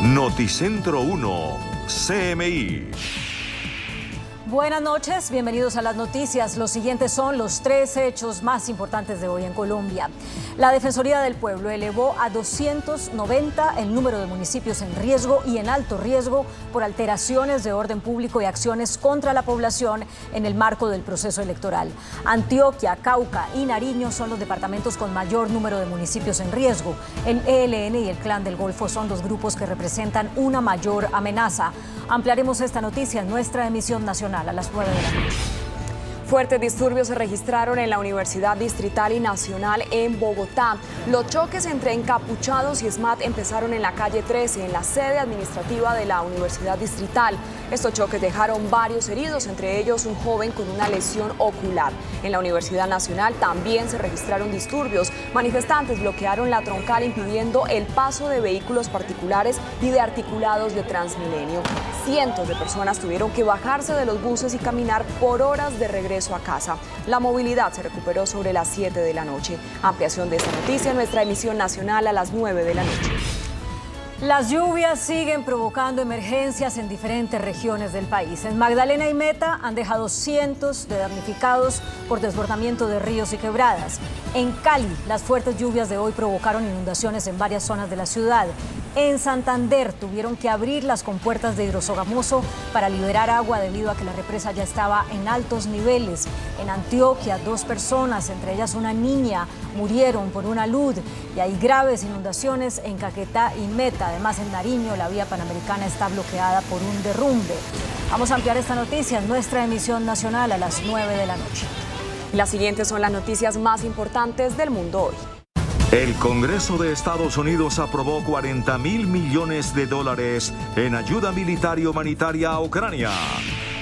Noticentro 1, CMI. Buenas noches, bienvenidos a las noticias. Los siguientes son los 3 hechos más importantes de hoy en Colombia. La Defensoría del Pueblo elevó a 290 el número de municipios en riesgo y en alto riesgo por alteraciones de orden público y acciones contra la población en el marco del proceso electoral. Antioquia, Cauca y Nariño son los departamentos con mayor número de municipios en riesgo. El ELN y el Clan del Golfo son los grupos que representan una mayor amenaza. Ampliaremos esta noticia en nuestra emisión nacional a las 9 de la noche. Fuertes disturbios se registraron en la Universidad Distrital y Nacional en Bogotá. Los choques entre encapuchados y SMAT empezaron en la calle 13, en la sede administrativa de la Universidad Distrital. Estos choques dejaron varios heridos, entre ellos un joven con una lesión ocular. En la Universidad Nacional también se registraron disturbios. Manifestantes bloquearon la troncal impidiendo el paso de vehículos particulares y de articulados de Transmilenio. Cientos de personas tuvieron que bajarse de los buses y caminar por horas de regreso a casa. La movilidad se recuperó sobre las 7 de la noche. Ampliación de esta noticia en nuestra emisión nacional a las 9 de la noche. Las lluvias siguen provocando emergencias en diferentes regiones del país. En Magdalena y Meta han dejado cientos de damnificados por desbordamiento de ríos y quebradas. En Cali, las fuertes lluvias de hoy provocaron inundaciones en varias zonas de la ciudad. En Santander tuvieron que abrir las compuertas de Hidrosogamoso para liberar agua debido a que la represa ya estaba en altos niveles. En Antioquia, 2 personas, entre ellas una niña, murieron por una alud y hay graves inundaciones en Caquetá y Meta. Además, en Nariño, la vía panamericana está bloqueada por un derrumbe. Vamos a ampliar esta noticia en nuestra emisión nacional a las 9 de la noche. Las siguientes son las noticias más importantes del mundo hoy. El Congreso de Estados Unidos aprobó $40.000 millones en ayuda militar y humanitaria a Ucrania.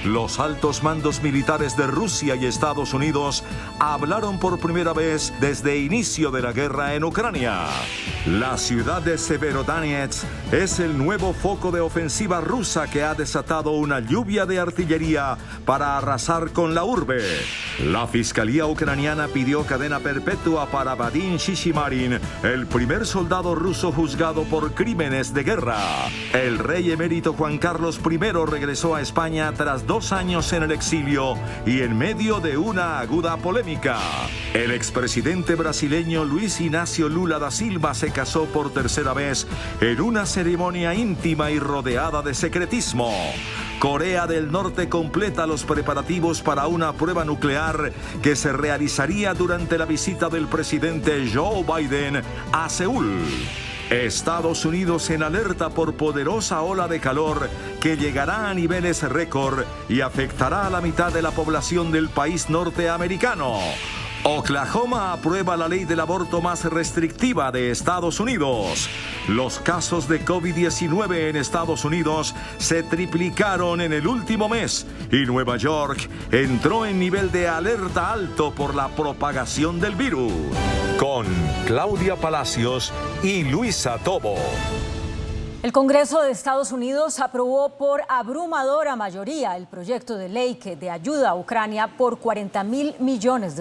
Los altos mandos militares de Rusia y Estados Unidos hablaron por primera vez desde inicio de la guerra en Ucrania. La ciudad de Severodonetsk es el nuevo foco de ofensiva rusa que ha desatado una lluvia de artillería para arrasar con la urbe. La Fiscalía ucraniana pidió cadena perpetua para Vadim Shishimarin, el primer soldado ruso juzgado por crímenes de guerra. El rey emérito Juan Carlos I regresó a España tras 2 años en el exilio y en medio de una aguda polémica. El expresidente brasileño Luis Inácio Lula da Silva se casó por tercera vez en una ceremonia íntima y rodeada de secretismo. Corea del Norte completa los preparativos para una prueba nuclear que se realizaría durante la visita del presidente Joe Biden a Seúl. Estados Unidos en alerta por poderosa ola de calor que llegará a niveles récord y afectará a la mitad de la población del país norteamericano. Oklahoma aprueba la ley del aborto más restrictiva de Estados Unidos. Los casos de COVID-19 en Estados Unidos se triplicaron en el último mes y Nueva York entró en nivel de alerta alto por la propagación del virus. Con Claudia Palacios y Luisa Tobo. El Congreso de Estados Unidos aprobó por abrumadora mayoría el proyecto de ley de ayuda a Ucrania por $40.000 millones.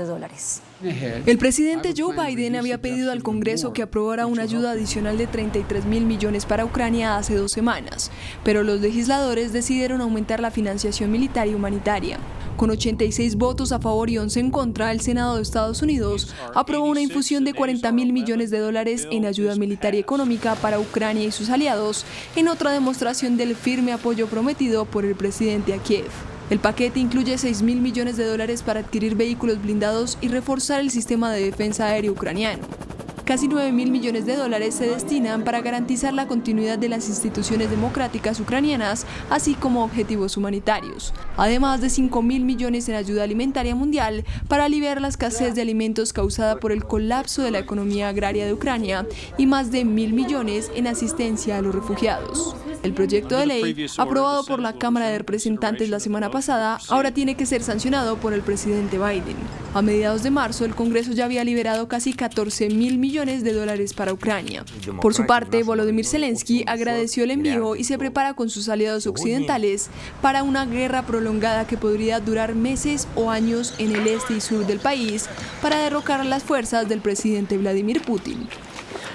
El presidente Joe Biden había pedido al Congreso que aprobara una ayuda adicional de $33.000 millones para Ucrania hace 2 semanas, pero los legisladores decidieron aumentar la financiación militar y humanitaria. Con 86 votos a favor y 11 en contra, el Senado de Estados Unidos aprobó una infusión de $40.000 millones en ayuda militar y económica para Ucrania y sus aliados, en otra demostración del firme apoyo prometido por el presidente a Kiev. El paquete incluye $6.000 millones para adquirir vehículos blindados y reforzar el sistema de defensa aéreo ucraniano. Casi $9.000 millones se destinan para garantizar la continuidad de las instituciones democráticas ucranianas, así como objetivos humanitarios. Además de $5.000 millones en ayuda alimentaria mundial para aliviar la escasez de alimentos causada por el colapso de la economía agraria de Ucrania y más de $1.000 millones en asistencia a los refugiados. El proyecto de ley, aprobado por la Cámara de Representantes la semana pasada, ahora tiene que ser sancionado por el presidente Biden. A mediados de marzo, el Congreso ya había liberado casi $14.000 millones para Ucrania. Por su parte, Volodymyr Zelensky agradeció el envío y se prepara con sus aliados occidentales para una guerra prolongada que podría durar meses o años en el este y sur del país para derrocar a las fuerzas del presidente Vladimir Putin.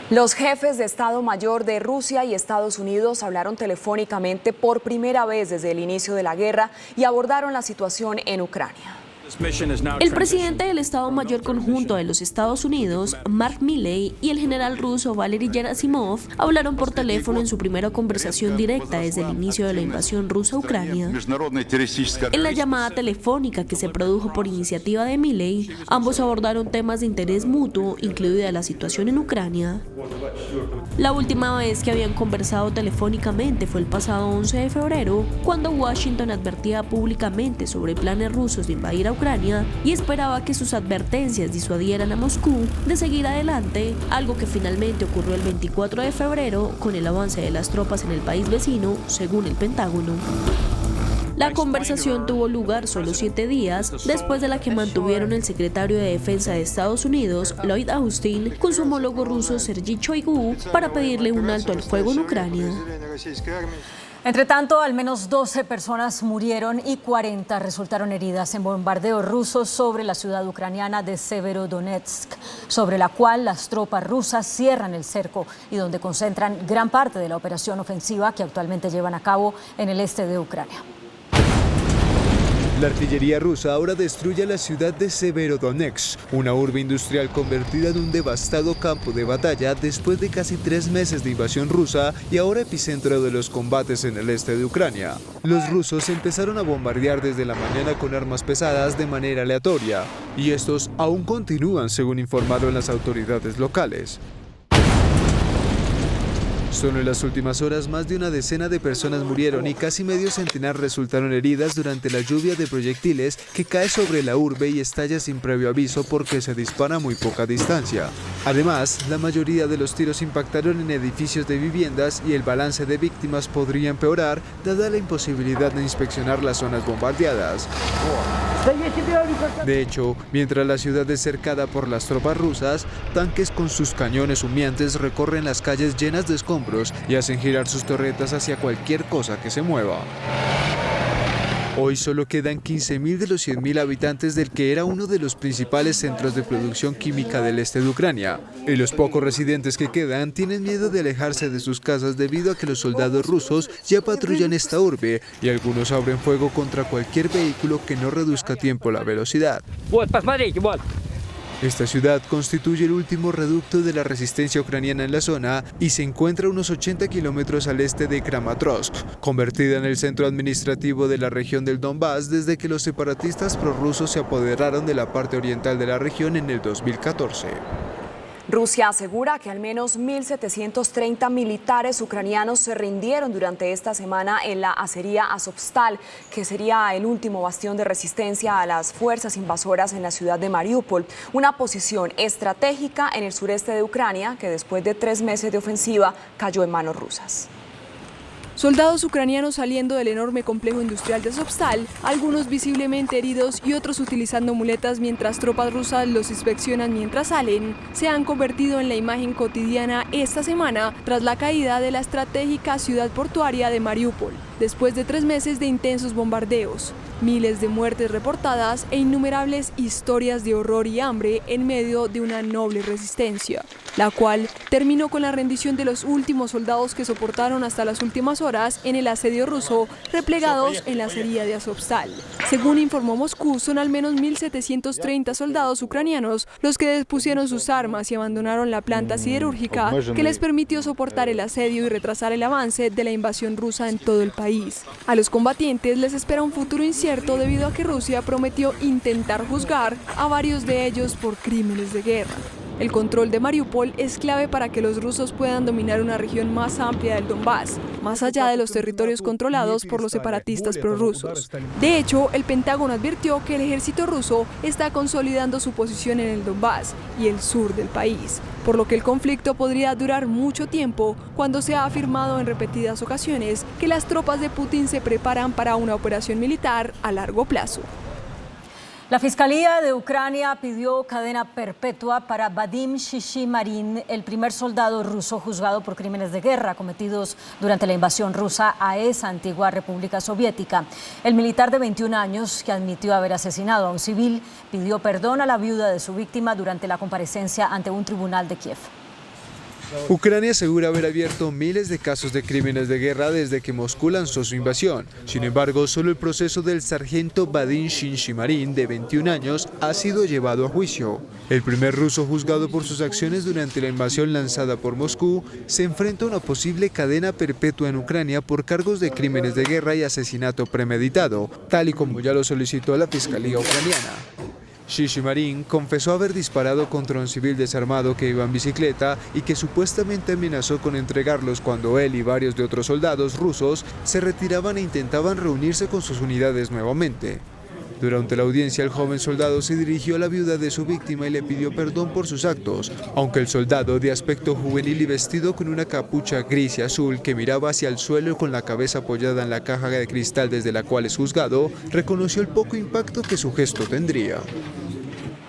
Los jefes de Estado Mayor de Rusia y Estados Unidos hablaron telefónicamente por primera vez desde el inicio de la guerra y abordaron la situación en Ucrania. El presidente del Estado Mayor Conjunto de los Estados Unidos, Mark Milley, y el general ruso Valery Gerasimov hablaron por teléfono en su primera conversación directa desde el inicio de la invasión rusa a Ucrania. En la llamada telefónica que se produjo por iniciativa de Milley, ambos abordaron temas de interés mutuo, incluida la situación en Ucrania. La última vez que habían conversado telefónicamente fue el pasado 11 de febrero, cuando Washington advertía públicamente sobre planes rusos de invadir a Ucrania y esperaba que sus advertencias disuadieran a Moscú de seguir adelante, algo que finalmente ocurrió el 24 de febrero con el avance de las tropas en el país vecino, según el Pentágono. La conversación tuvo lugar solo 7 días después de la que mantuvieron el secretario de Defensa de Estados Unidos, Lloyd Austin, con su homólogo ruso Sergei Shoigu para pedirle un alto al fuego en Ucrania. Entre tanto, al menos 12 personas murieron y 40 resultaron heridas en bombardeos rusos sobre la ciudad ucraniana de Severodonetsk, sobre la cual las tropas rusas cierran el cerco y donde concentran gran parte de la operación ofensiva que actualmente llevan a cabo en el este de Ucrania. La artillería rusa ahora destruye la ciudad de Severodonetsk, una urbe industrial convertida en un devastado campo de batalla después de casi 3 meses de invasión rusa y ahora epicentro de los combates en el este de Ucrania. Los rusos empezaron a bombardear desde la mañana con armas pesadas de manera aleatoria, y estos aún continúan, según informaron las autoridades locales. Solo en las últimas horas, más de una decena de personas murieron y casi medio centenar resultaron heridas durante la lluvia de proyectiles que cae sobre la urbe y estalla sin previo aviso porque se dispara a muy poca distancia. Además, la mayoría de los tiros impactaron en edificios de viviendas y el balance de víctimas podría empeorar dada la imposibilidad de inspeccionar las zonas bombardeadas. De hecho, mientras la ciudad es cercada por las tropas rusas, tanques con sus cañones humeantes recorren las calles llenas de escombros y hacen girar sus torretas hacia cualquier cosa que se mueva. Hoy solo quedan 15.000 de los 100.000 habitantes del que era uno de los principales centros de producción química del este de Ucrania. Y los pocos residentes que quedan tienen miedo de alejarse de sus casas debido a que los soldados rusos ya patrullan esta urbe y algunos abren fuego contra cualquier vehículo que no reduzca a tiempo la velocidad. Esta ciudad constituye el último reducto de la resistencia ucraniana en la zona y se encuentra a unos 80 kilómetros al este de Kramatorsk, convertida en el centro administrativo de la región del Donbass desde que los separatistas prorrusos se apoderaron de la parte oriental de la región en el 2014. Rusia asegura que al menos 1.730 militares ucranianos se rindieron durante esta semana en la acería Azovstal, que sería el último bastión de resistencia a las fuerzas invasoras en la ciudad de Mariupol, una posición estratégica en el sureste de Ucrania que después de 3 meses de ofensiva cayó en manos rusas. Soldados ucranianos saliendo del enorme complejo industrial de Azovstal, algunos visiblemente heridos y otros utilizando muletas mientras tropas rusas los inspeccionan mientras salen, se han convertido en la imagen cotidiana esta semana tras la caída de la estratégica ciudad portuaria de Mariupol, después de 3 meses de intensos bombardeos. Miles de muertes reportadas e innumerables historias de horror y hambre en medio de una noble resistencia, la cual terminó con la rendición de los últimos soldados que soportaron hasta las últimas horas en el asedio ruso, replegados en la acería de Azovstal. Según informó Moscú, son al menos 1.730 soldados ucranianos los que depusieron sus armas y abandonaron la planta siderúrgica que les permitió soportar el asedio y retrasar el avance de la invasión rusa en todo el país. A los combatientes les espera un futuro incierto debido a que Rusia prometió intentar juzgar a varios de ellos por crímenes de guerra. El control de Mariupol es clave para que los rusos puedan dominar una región más amplia del Donbass, más allá de los territorios controlados por los separatistas prorrusos. De hecho, el Pentágono advirtió que el ejército ruso está consolidando su posición en el Donbass y el sur del país, por lo que el conflicto podría durar mucho tiempo cuando se ha afirmado en repetidas ocasiones que las tropas de Putin se preparan para una operación militar a largo plazo. La Fiscalía de Ucrania pidió cadena perpetua para Vadim Shishimarin, el primer soldado ruso juzgado por crímenes de guerra cometidos durante la invasión rusa a esa antigua república soviética. El militar de 21 años, que admitió haber asesinado a un civil, pidió perdón a la viuda de su víctima durante la comparecencia ante un tribunal de Kiev. Ucrania asegura haber abierto miles de casos de crímenes de guerra desde que Moscú lanzó su invasión. Sin embargo, solo el proceso del sargento Vadim Shinshimarin, de 21 años, ha sido llevado a juicio. El primer ruso juzgado por sus acciones durante la invasión lanzada por Moscú se enfrenta a una posible cadena perpetua en Ucrania por cargos de crímenes de guerra y asesinato premeditado, tal y como ya lo solicitó la Fiscalía ucraniana. Shinshimarin confesó haber disparado contra un civil desarmado que iba en bicicleta y que supuestamente amenazó con entregarlos cuando él y varios de otros soldados rusos se retiraban e intentaban reunirse con sus unidades nuevamente. Durante la audiencia, el joven soldado se dirigió a la viuda de su víctima y le pidió perdón por sus actos, aunque el soldado, de aspecto juvenil y vestido con una capucha gris y azul que miraba hacia el suelo con la cabeza apoyada en la caja de cristal desde la cual es juzgado, reconoció el poco impacto que su gesto tendría.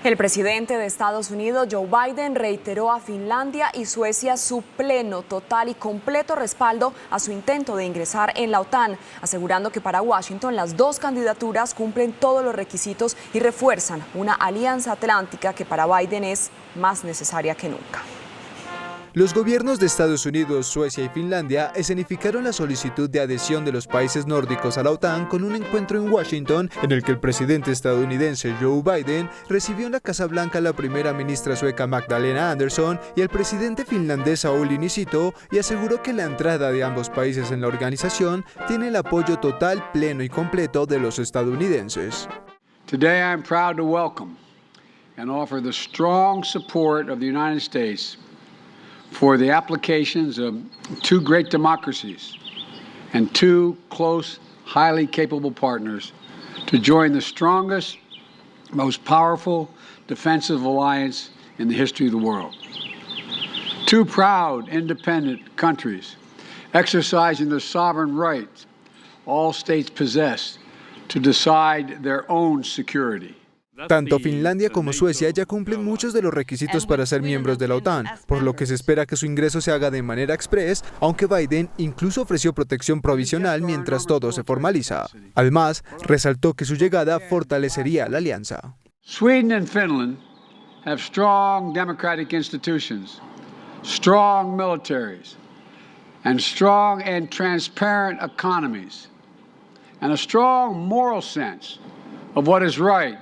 El presidente de Estados Unidos, Joe Biden, reiteró a Finlandia y Suecia su pleno, total y completo respaldo a su intento de ingresar en la OTAN, asegurando que para Washington las dos candidaturas cumplen todos los requisitos y refuerzan una alianza atlántica que para Biden es más necesaria que nunca. Los gobiernos de Estados Unidos, Suecia y Finlandia escenificaron la solicitud de adhesión de los países nórdicos a la OTAN con un encuentro en Washington en el que el presidente estadounidense Joe Biden recibió en la Casa Blanca a la primera ministra sueca Magdalena Andersson y al presidente finlandés Sauli Niinistö y aseguró que la entrada de ambos países en la organización tiene el apoyo total, pleno y completo de los estadounidenses. Today I am proud to welcome and offer the strong support of the United States for the applications of two great democracies and two close, highly capable partners to join the strongest, most powerful defensive alliance in the history of the world. Two proud, independent countries exercising the sovereign right all states possess to decide their own security. Tanto Finlandia como Suecia ya cumplen muchos de los requisitos para ser miembros de la OTAN, por lo que se espera que su ingreso se haga de manera express, aunque Biden incluso ofreció protección provisional mientras todo se formaliza. Además, resaltó que su llegada fortalecería la alianza. Sweden and Finland have strong democratic institutions, strong militaries, and strong and transparent economies, and a strong moral sense of what is right.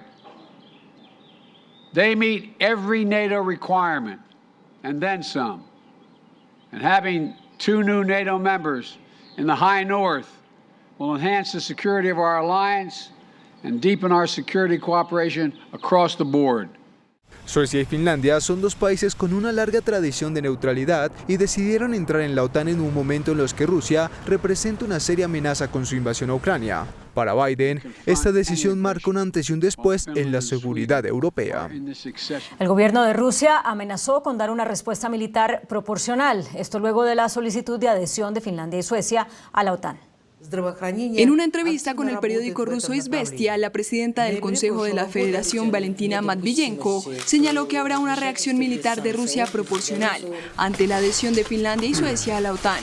They meet every NATO requirement, and then some. And having two new NATO members in the High North will enhance the security of our alliance and deepen our security cooperation across the board. Suecia y Finlandia son dos países con una larga tradición de neutralidad y decidieron entrar en la OTAN en un momento en los que Rusia representa una seria amenaza con su invasión a Ucrania. Para Biden, esta decisión marca un antes y un después en la seguridad europea. El gobierno de Rusia amenazó con dar una respuesta militar proporcional, esto luego de la solicitud de adhesión de Finlandia y Suecia a la OTAN. En una entrevista con el periódico ruso Izvestia, la presidenta del Consejo de la Federación, Valentina Matviyenko, señaló que habrá una reacción militar de Rusia proporcional ante la adhesión de Finlandia y Suecia a la OTAN,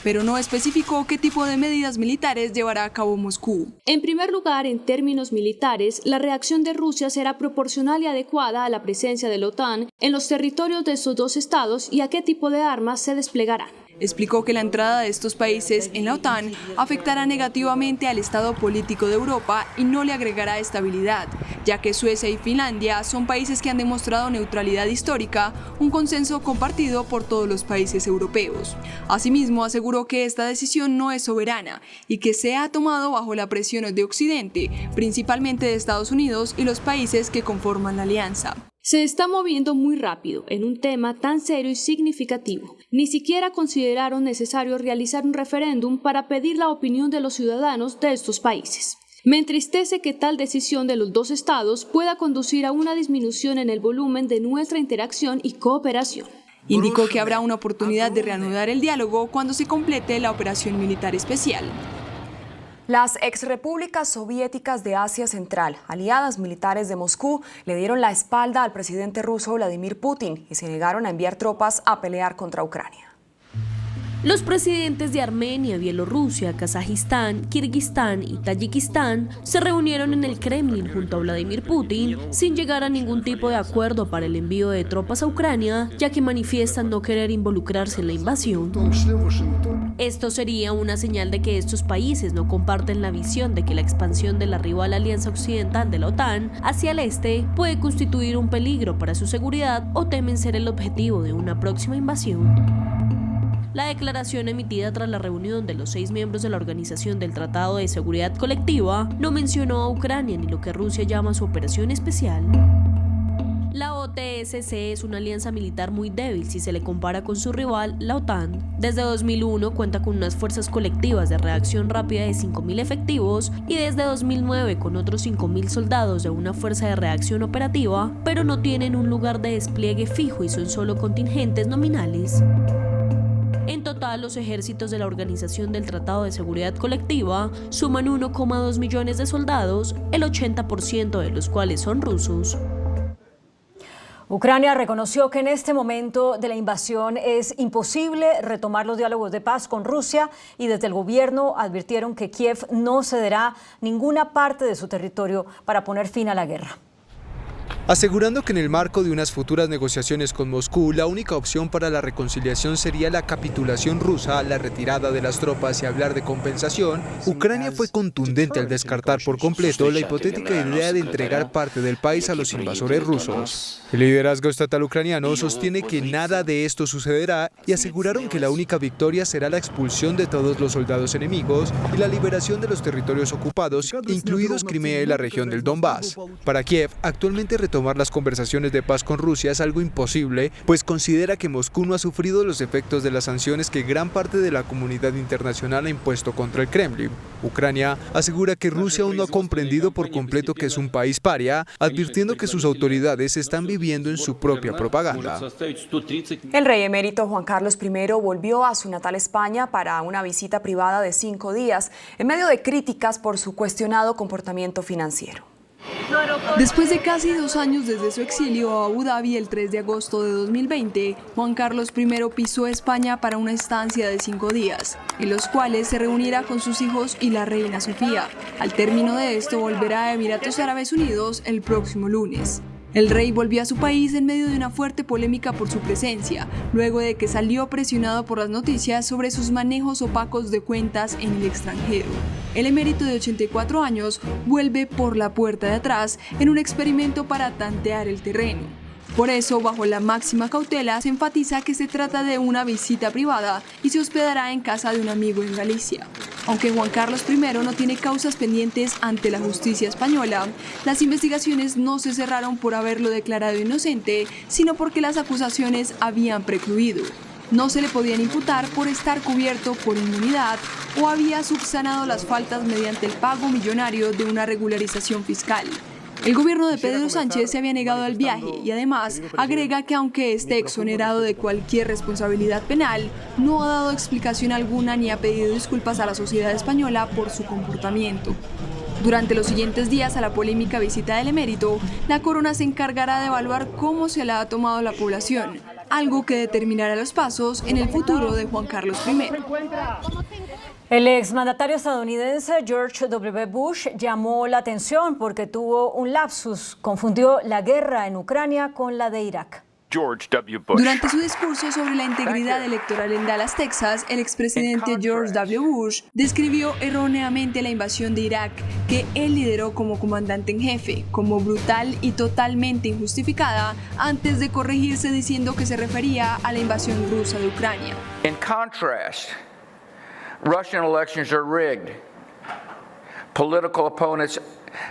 pero no especificó qué tipo de medidas militares llevará a cabo Moscú. En primer lugar, en términos militares, la reacción de Rusia será proporcional y adecuada a la presencia de la OTAN en los territorios de estos dos estados y a qué tipo de armas se desplegarán. Explicó que la entrada de estos países en la OTAN afectará negativamente al estado político de Europa y no le agregará estabilidad, ya que Suecia y Finlandia son países que han demostrado neutralidad histórica, un consenso compartido por todos los países europeos. Asimismo, aseguró que esta decisión no es soberana y que se ha tomado bajo la presión de Occidente, principalmente de Estados Unidos y los países que conforman la alianza. Se está moviendo muy rápido en un tema tan serio y significativo. Ni siquiera consideraron necesario realizar un referéndum para pedir la opinión de los ciudadanos de estos países. Me entristece que tal decisión de los dos estados pueda conducir a una disminución en el volumen de nuestra interacción y cooperación. Indicó que habrá una oportunidad de reanudar el diálogo cuando se complete la operación militar especial. Las exrepúblicas soviéticas de Asia Central, aliadas militares de Moscú, le dieron la espalda al presidente ruso Vladimir Putin y se negaron a enviar tropas a pelear contra Ucrania. Los presidentes de Armenia, Bielorrusia, Kazajistán, Kirguistán y Tayikistán se reunieron en el Kremlin junto a Vladimir Putin sin llegar a ningún tipo de acuerdo para el envío de tropas a Ucrania, ya que manifiestan no querer involucrarse en la invasión. Esto sería una señal de que estos países no comparten la visión de que la expansión de la rival alianza occidental de la OTAN hacia el este puede constituir un peligro para su seguridad o temen ser el objetivo de una próxima invasión. La declaración emitida tras la reunión de los 6 miembros de la Organización del Tratado de Seguridad Colectiva no mencionó a Ucrania ni lo que Rusia llama su operación especial. La OTSC es una alianza militar muy débil si se le compara con su rival, la OTAN. Desde 2001 cuenta con unas fuerzas colectivas de reacción rápida de 5.000 efectivos y desde 2009 con otros 5.000 soldados de una fuerza de reacción operativa, pero no tienen un lugar de despliegue fijo y son solo contingentes nominales. En total, los ejércitos de la Organización del Tratado de Seguridad Colectiva suman 1,2 millones de soldados, el 80% de los cuales son rusos. Ucrania reconoció que en este momento de la invasión es imposible retomar los diálogos de paz con Rusia y desde el gobierno advirtieron que Kiev no cederá ninguna parte de su territorio para poner fin a la guerra. Asegurando que en el marco de unas futuras negociaciones con Moscú, la única opción para la reconciliación sería la capitulación rusa, la retirada de las tropas y hablar de compensación, Ucrania fue contundente al descartar por completo la hipotética idea de entregar parte del país a los invasores rusos. El liderazgo estatal ucraniano sostiene que nada de esto sucederá y aseguraron que la única victoria será la expulsión de todos los soldados enemigos y la liberación de los territorios ocupados, incluidos Crimea y la región del Donbass. Para Kiev, actualmente retomar las conversaciones de paz con Rusia es algo imposible, pues considera que Moscú no ha sufrido los efectos de las sanciones que gran parte de la comunidad internacional ha impuesto contra el Kremlin. Ucrania asegura que Rusia aún no ha comprendido por completo que es un país paria, advirtiendo que sus autoridades están viviendo en su propia propaganda. El rey emérito Juan Carlos I volvió a su natal España para una visita privada de 5 días, en medio de críticas por su cuestionado comportamiento financiero. Después de casi 2 años desde su exilio a Abu Dhabi el 3 de agosto de 2020, Juan Carlos I pisó España para una estancia de 5 días, en los cuales se reunirá con sus hijos y la reina Sofía. Al término de esto, volverá a Emiratos Árabes Unidos el próximo lunes. El rey volvió a su país en medio de una fuerte polémica por su presencia, luego de que salió presionado por las noticias sobre sus manejos opacos de cuentas en el extranjero. El emérito de 84 años vuelve por la puerta de atrás en un experimento para tantear el terreno. Por eso, bajo la máxima cautela, se enfatiza que se trata de una visita privada y se hospedará en casa de un amigo en Galicia. Aunque Juan Carlos I no tiene causas pendientes ante la justicia española, las investigaciones no se cerraron por haberlo declarado inocente, sino porque las acusaciones habían precluido. No se le podían imputar por estar cubierto por inmunidad o había subsanado las faltas mediante el pago millonario de una regularización fiscal. El gobierno de Pedro Sánchez se había negado al viaje y además agrega que aunque esté exonerado de cualquier responsabilidad penal, no ha dado explicación alguna ni ha pedido disculpas a la sociedad española por su comportamiento. Durante los siguientes días a la polémica visita del emérito, la corona se encargará de evaluar cómo se la ha tomado la población, algo que determinará los pasos en el futuro de Juan Carlos I. El exmandatario estadounidense George W. Bush llamó la atención porque tuvo un lapsus, confundió la guerra en Ucrania con la de Irak. Durante su discurso sobre la integridad electoral en Dallas, Texas, el expresidente George W. Bush describió erróneamente la invasión de Irak, que él lideró como comandante en jefe, como brutal y totalmente injustificada, antes de corregirse diciendo que se refería a la invasión rusa de Ucrania. In contrast, Russian elections are rigged. Political opponents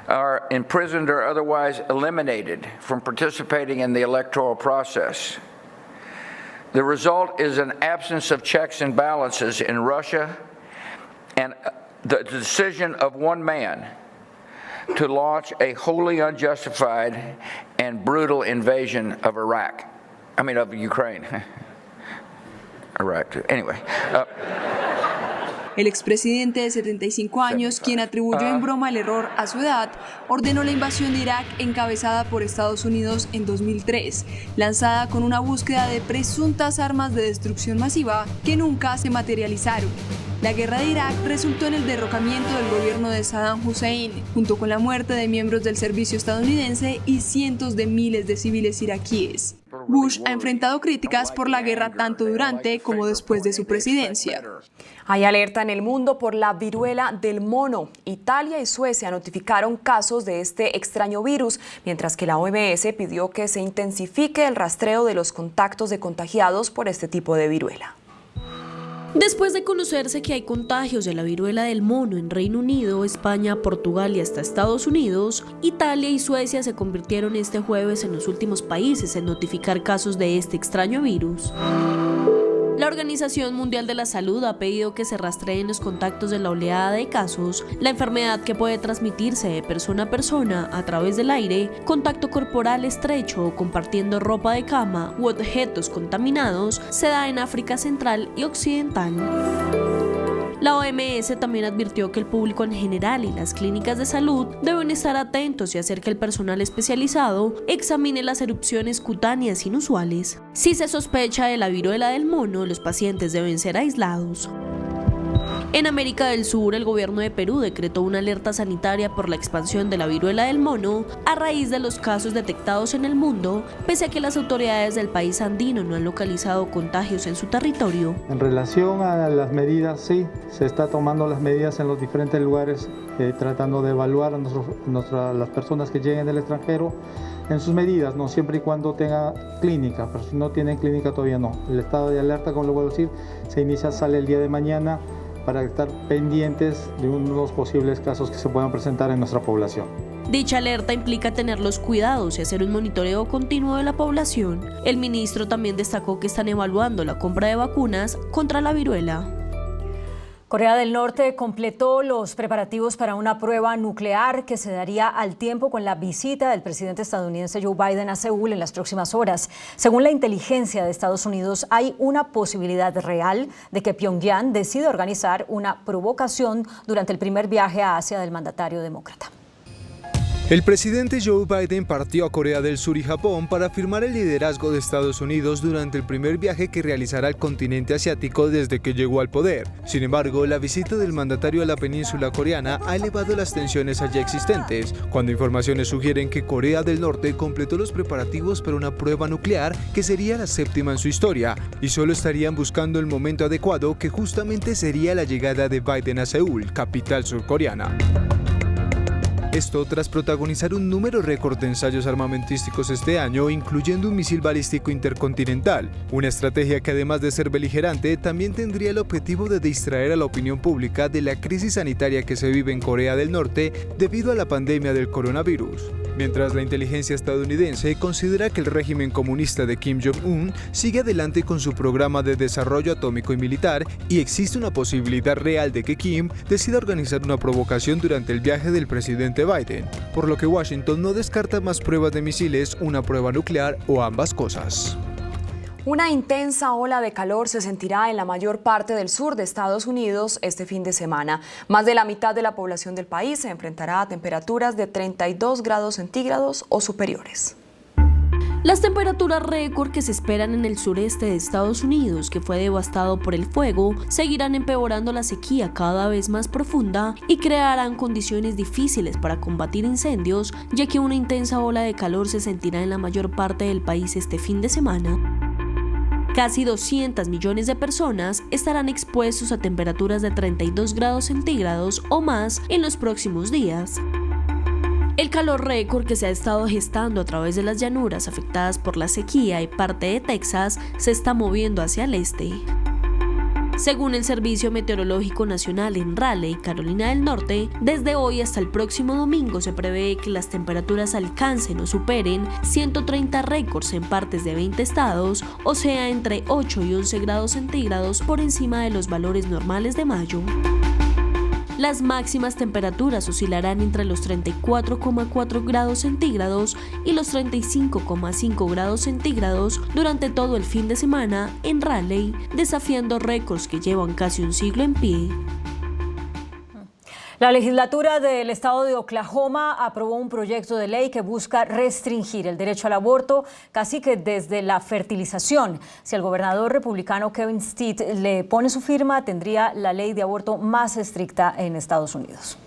are imprisoned or otherwise eliminated from participating in the electoral process. The result is an absence of checks and balances in Russia and the decision of one man to launch a wholly unjustified and brutal invasion of Ukraine. Iraq, anyway. El expresidente de 75 años, quien atribuyó en broma el error a su edad, ordenó la invasión de Irak encabezada por Estados Unidos en 2003, lanzada con una búsqueda de presuntas armas de destrucción masiva que nunca se materializaron. La guerra de Irak resultó en el derrocamiento del gobierno de Saddam Hussein, junto con la muerte de miembros del servicio estadounidense y cientos de miles de civiles iraquíes. Bush ha enfrentado críticas por la guerra tanto durante como después de su presidencia. Hay alerta en el mundo por la viruela del mono. Italia y Suecia notificaron casos de este extraño virus, mientras que la OMS pidió que se intensifique el rastreo de los contactos de contagiados por este tipo de viruela. Después de conocerse que hay contagios de la viruela del mono en Reino Unido, España, Portugal y hasta Estados Unidos, Italia y Suecia se convirtieron este jueves en los últimos países en notificar casos de este extraño virus. La Organización Mundial de la Salud ha pedido que se rastreen los contactos de la oleada de casos, la enfermedad que puede transmitirse de persona a persona a través del aire, contacto corporal estrecho o compartiendo ropa de cama u objetos contaminados, se da en África Central y Occidental. La OMS también advirtió que el público en general y las clínicas de salud deben estar atentos y hacer que el personal especializado examine las erupciones cutáneas inusuales. Si se sospecha de la viruela del mono, los pacientes deben ser aislados. En América del Sur, el gobierno de Perú decretó una alerta sanitaria por la expansión de la viruela del mono a raíz de los casos detectados en el mundo, pese a que las autoridades del país andino no han localizado contagios en su territorio. En relación a las medidas, sí, se está tomando las medidas en los diferentes lugares, tratando de evaluar a las personas que lleguen del extranjero en sus medidas, no siempre y cuando tenga clínica, pero si no tienen clínica todavía no. El estado de alerta, como lo voy a decir, sale el día de mañana, para estar pendientes de unos posibles casos que se puedan presentar en nuestra población. Dicha alerta implica tener los cuidados y hacer un monitoreo continuo de la población. El ministro también destacó que están evaluando la compra de vacunas contra la viruela. Corea del Norte completó los preparativos para una prueba nuclear que se daría al tiempo con la visita del presidente estadounidense Joe Biden a Seúl en las próximas horas. Según la inteligencia de Estados Unidos, hay una posibilidad real de que Pyongyang decida organizar una provocación durante el primer viaje a Asia del mandatario demócrata. El presidente Joe Biden partió a Corea del Sur y Japón para firmar el liderazgo de Estados Unidos durante el primer viaje que realizará al continente asiático desde que llegó al poder. Sin embargo, la visita del mandatario a la península coreana ha elevado las tensiones allá existentes, cuando informaciones sugieren que Corea del Norte completó los preparativos para una prueba nuclear que sería la 7ª en su historia, y solo estarían buscando el momento adecuado, que justamente sería la llegada de Biden a Seúl, capital surcoreana. Esto tras protagonizar un número récord de ensayos armamentísticos este año, incluyendo un misil balístico intercontinental, una estrategia que además de ser beligerante, también tendría el objetivo de distraer a la opinión pública de la crisis sanitaria que se vive en Corea del Norte debido a la pandemia del coronavirus. Mientras la inteligencia estadounidense considera que el régimen comunista de Kim Jong-un sigue adelante con su programa de desarrollo atómico y militar, y existe una posibilidad real de que Kim decida organizar una provocación durante el viaje del presidente Biden, por lo que Washington no descarta más pruebas de misiles, una prueba nuclear o ambas cosas. Una intensa ola de calor se sentirá en la mayor parte del sur de Estados Unidos este fin de semana. Más de la mitad de la población del país se enfrentará a temperaturas de 32 grados centígrados o superiores. Las temperaturas récord que se esperan en el sureste de Estados Unidos, que fue devastado por el fuego, seguirán empeorando la sequía cada vez más profunda y crearán condiciones difíciles para combatir incendios, ya que una intensa ola de calor se sentirá en la mayor parte del país este fin de semana. Casi 200 millones de personas estarán expuestos a temperaturas de 32 grados centígrados o más en los próximos días. El calor récord que se ha estado gestando a través de las llanuras afectadas por la sequía y parte de Texas se está moviendo hacia el este. Según el Servicio Meteorológico Nacional en Raleigh, Carolina del Norte, desde hoy hasta el próximo domingo se prevé que las temperaturas alcancen o superen 130 récords en partes de 20 estados, o sea, entre 8 y 11 grados centígrados por encima de los valores normales de mayo. Las máximas temperaturas oscilarán entre los 34,4 grados centígrados y los 35,5 grados centígrados durante todo el fin de semana en Raleigh, desafiando récords que llevan casi un siglo en pie. La legislatura del estado de Oklahoma aprobó un proyecto de ley que busca restringir el derecho al aborto casi que desde la fertilización. Si el gobernador republicano Kevin Stitt le pone su firma, tendría la ley de aborto más estricta en Estados Unidos.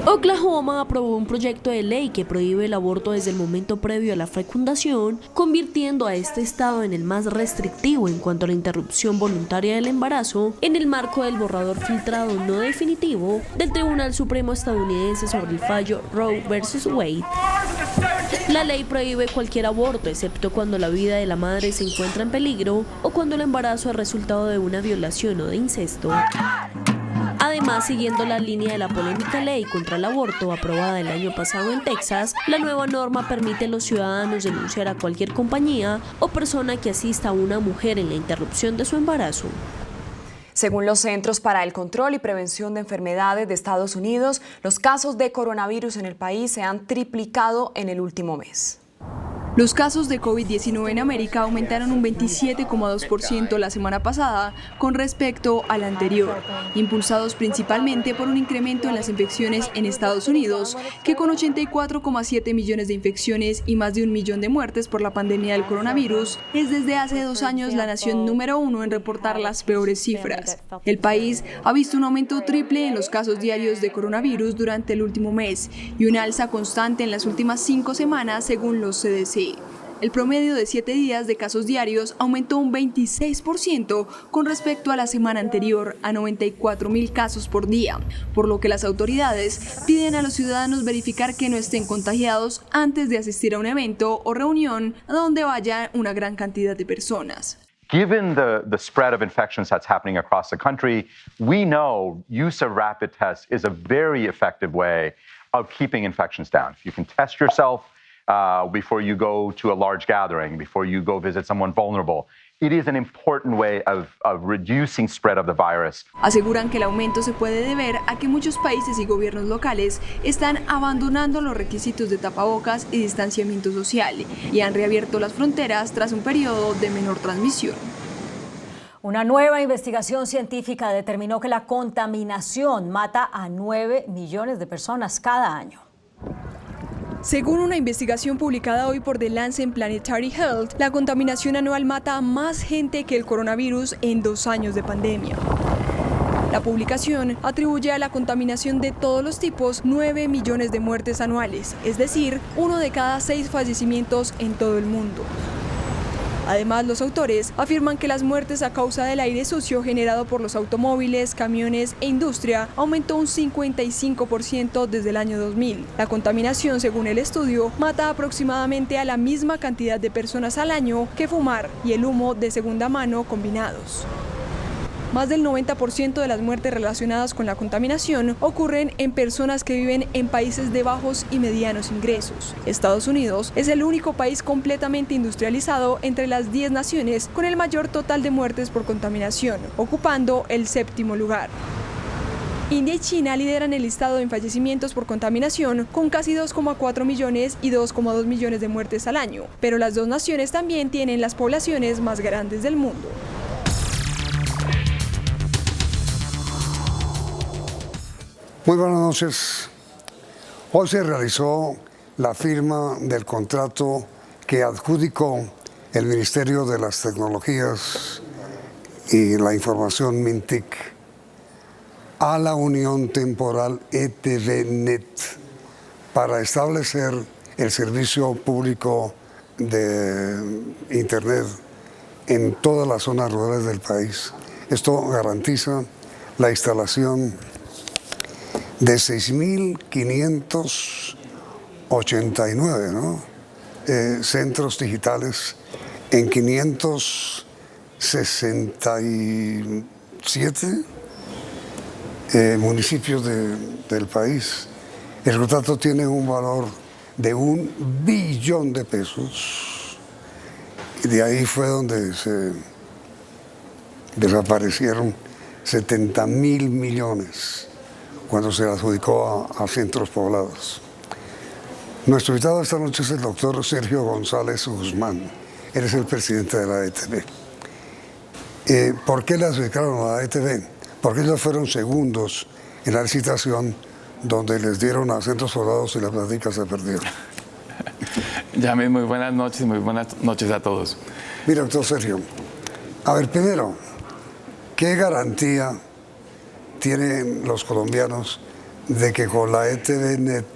Oklahoma aprobó un proyecto de ley que prohíbe el aborto desde el momento previo a la fecundación, convirtiendo a este estado en el más restrictivo en cuanto a la interrupción voluntaria del embarazo, en el marco del borrador filtrado no definitivo del Tribunal Supremo estadounidense sobre el fallo Roe vs. Wade. La ley prohíbe cualquier aborto, excepto cuando la vida de la madre se encuentra en peligro o cuando el embarazo es resultado de una violación o de incesto. Además, siguiendo la línea de la polémica ley contra el aborto aprobada el año pasado en Texas, la nueva norma permite a los ciudadanos denunciar a cualquier compañía o persona que asista a una mujer en la interrupción de su embarazo. Según los Centros para el Control y Prevención de Enfermedades de Estados Unidos, los casos de coronavirus en el país se han triplicado en el último mes. Los casos de COVID-19 en América aumentaron un 27,2% la semana pasada con respecto al anterior, impulsados principalmente por un incremento en las infecciones en Estados Unidos, que con 84,7 millones de infecciones y más de 1 millón de muertes por la pandemia del coronavirus, es desde hace 2 años la nación número 1 en reportar las peores cifras. El país ha visto un aumento triple en los casos diarios de coronavirus durante el último mes y una alza constante en las últimas 5 semanas según los CDC. El promedio de 7 días de casos diarios aumentó un 26% con respecto a la semana anterior a 94.000 casos por día, por lo que las autoridades piden a los ciudadanos verificar que no estén contagiados antes de asistir a un evento o reunión a donde vaya una gran cantidad de personas. Given the spread of infections that's happening across the country, we know use of rapid tests is a very effective way of keeping infections down. If you can test yourself before you go to a large gathering, before you go visit someone vulnerable, it is an important way of reducing spread of the virus. Aseguran que el aumento se puede deber a que muchos países y gobiernos locales están abandonando los requisitos de tapabocas y distanciamiento social y han reabierto las fronteras tras un periodo de menor transmisión. Una nueva investigación científica determinó que la contaminación mata a 9 millones de personas cada año. Según una investigación publicada hoy por The Lancet Planetary Health, la contaminación anual mata a más gente que el coronavirus en 2 años de pandemia. La publicación atribuye a la contaminación de todos los tipos 9 millones de muertes anuales, es decir, 1 de cada 6 fallecimientos en todo el mundo. Además, los autores afirman que las muertes a causa del aire sucio generado por los automóviles, camiones e industria aumentó un 55% desde el año 2000. La contaminación, según el estudio, mata aproximadamente a la misma cantidad de personas al año que fumar y el humo de segunda mano combinados. Más del 90% de las muertes relacionadas con la contaminación ocurren en personas que viven en países de bajos y medianos ingresos. Estados Unidos es el único país completamente industrializado entre las 10 naciones con el mayor total de muertes por contaminación, ocupando el 7º lugar. India y China lideran el listado de fallecimientos por contaminación con casi 2,4 millones y 2,2 millones de muertes al año, pero las dos naciones también tienen las poblaciones más grandes del mundo. Muy buenas noches. Hoy se realizó la firma del contrato que adjudicó el Ministerio de las Tecnologías y la Información MINTIC a la Unión Temporal ETVNet para establecer el servicio público de Internet en todas las zonas rurales del país. Esto garantiza la instalación de 6.589 centros digitales en 567 municipios del país. El contrato tiene un valor de $1 billón y de ahí fue donde se desaparecieron 70.000 millones cuando se adjudicó a centros poblados. Nuestro invitado esta noche es el doctor Sergio González Guzmán. Él es el presidente de la ETV. ¿Por qué le adjudicaron a la ETV? Porque ellos fueron segundos en la licitación donde les dieron a Centros Poblados y la plática se perdió? Yamid, muy buenas noches a todos. Mira, doctor Sergio, a ver, primero, ¿qué garantía tienen los colombianos de que con la ETVNet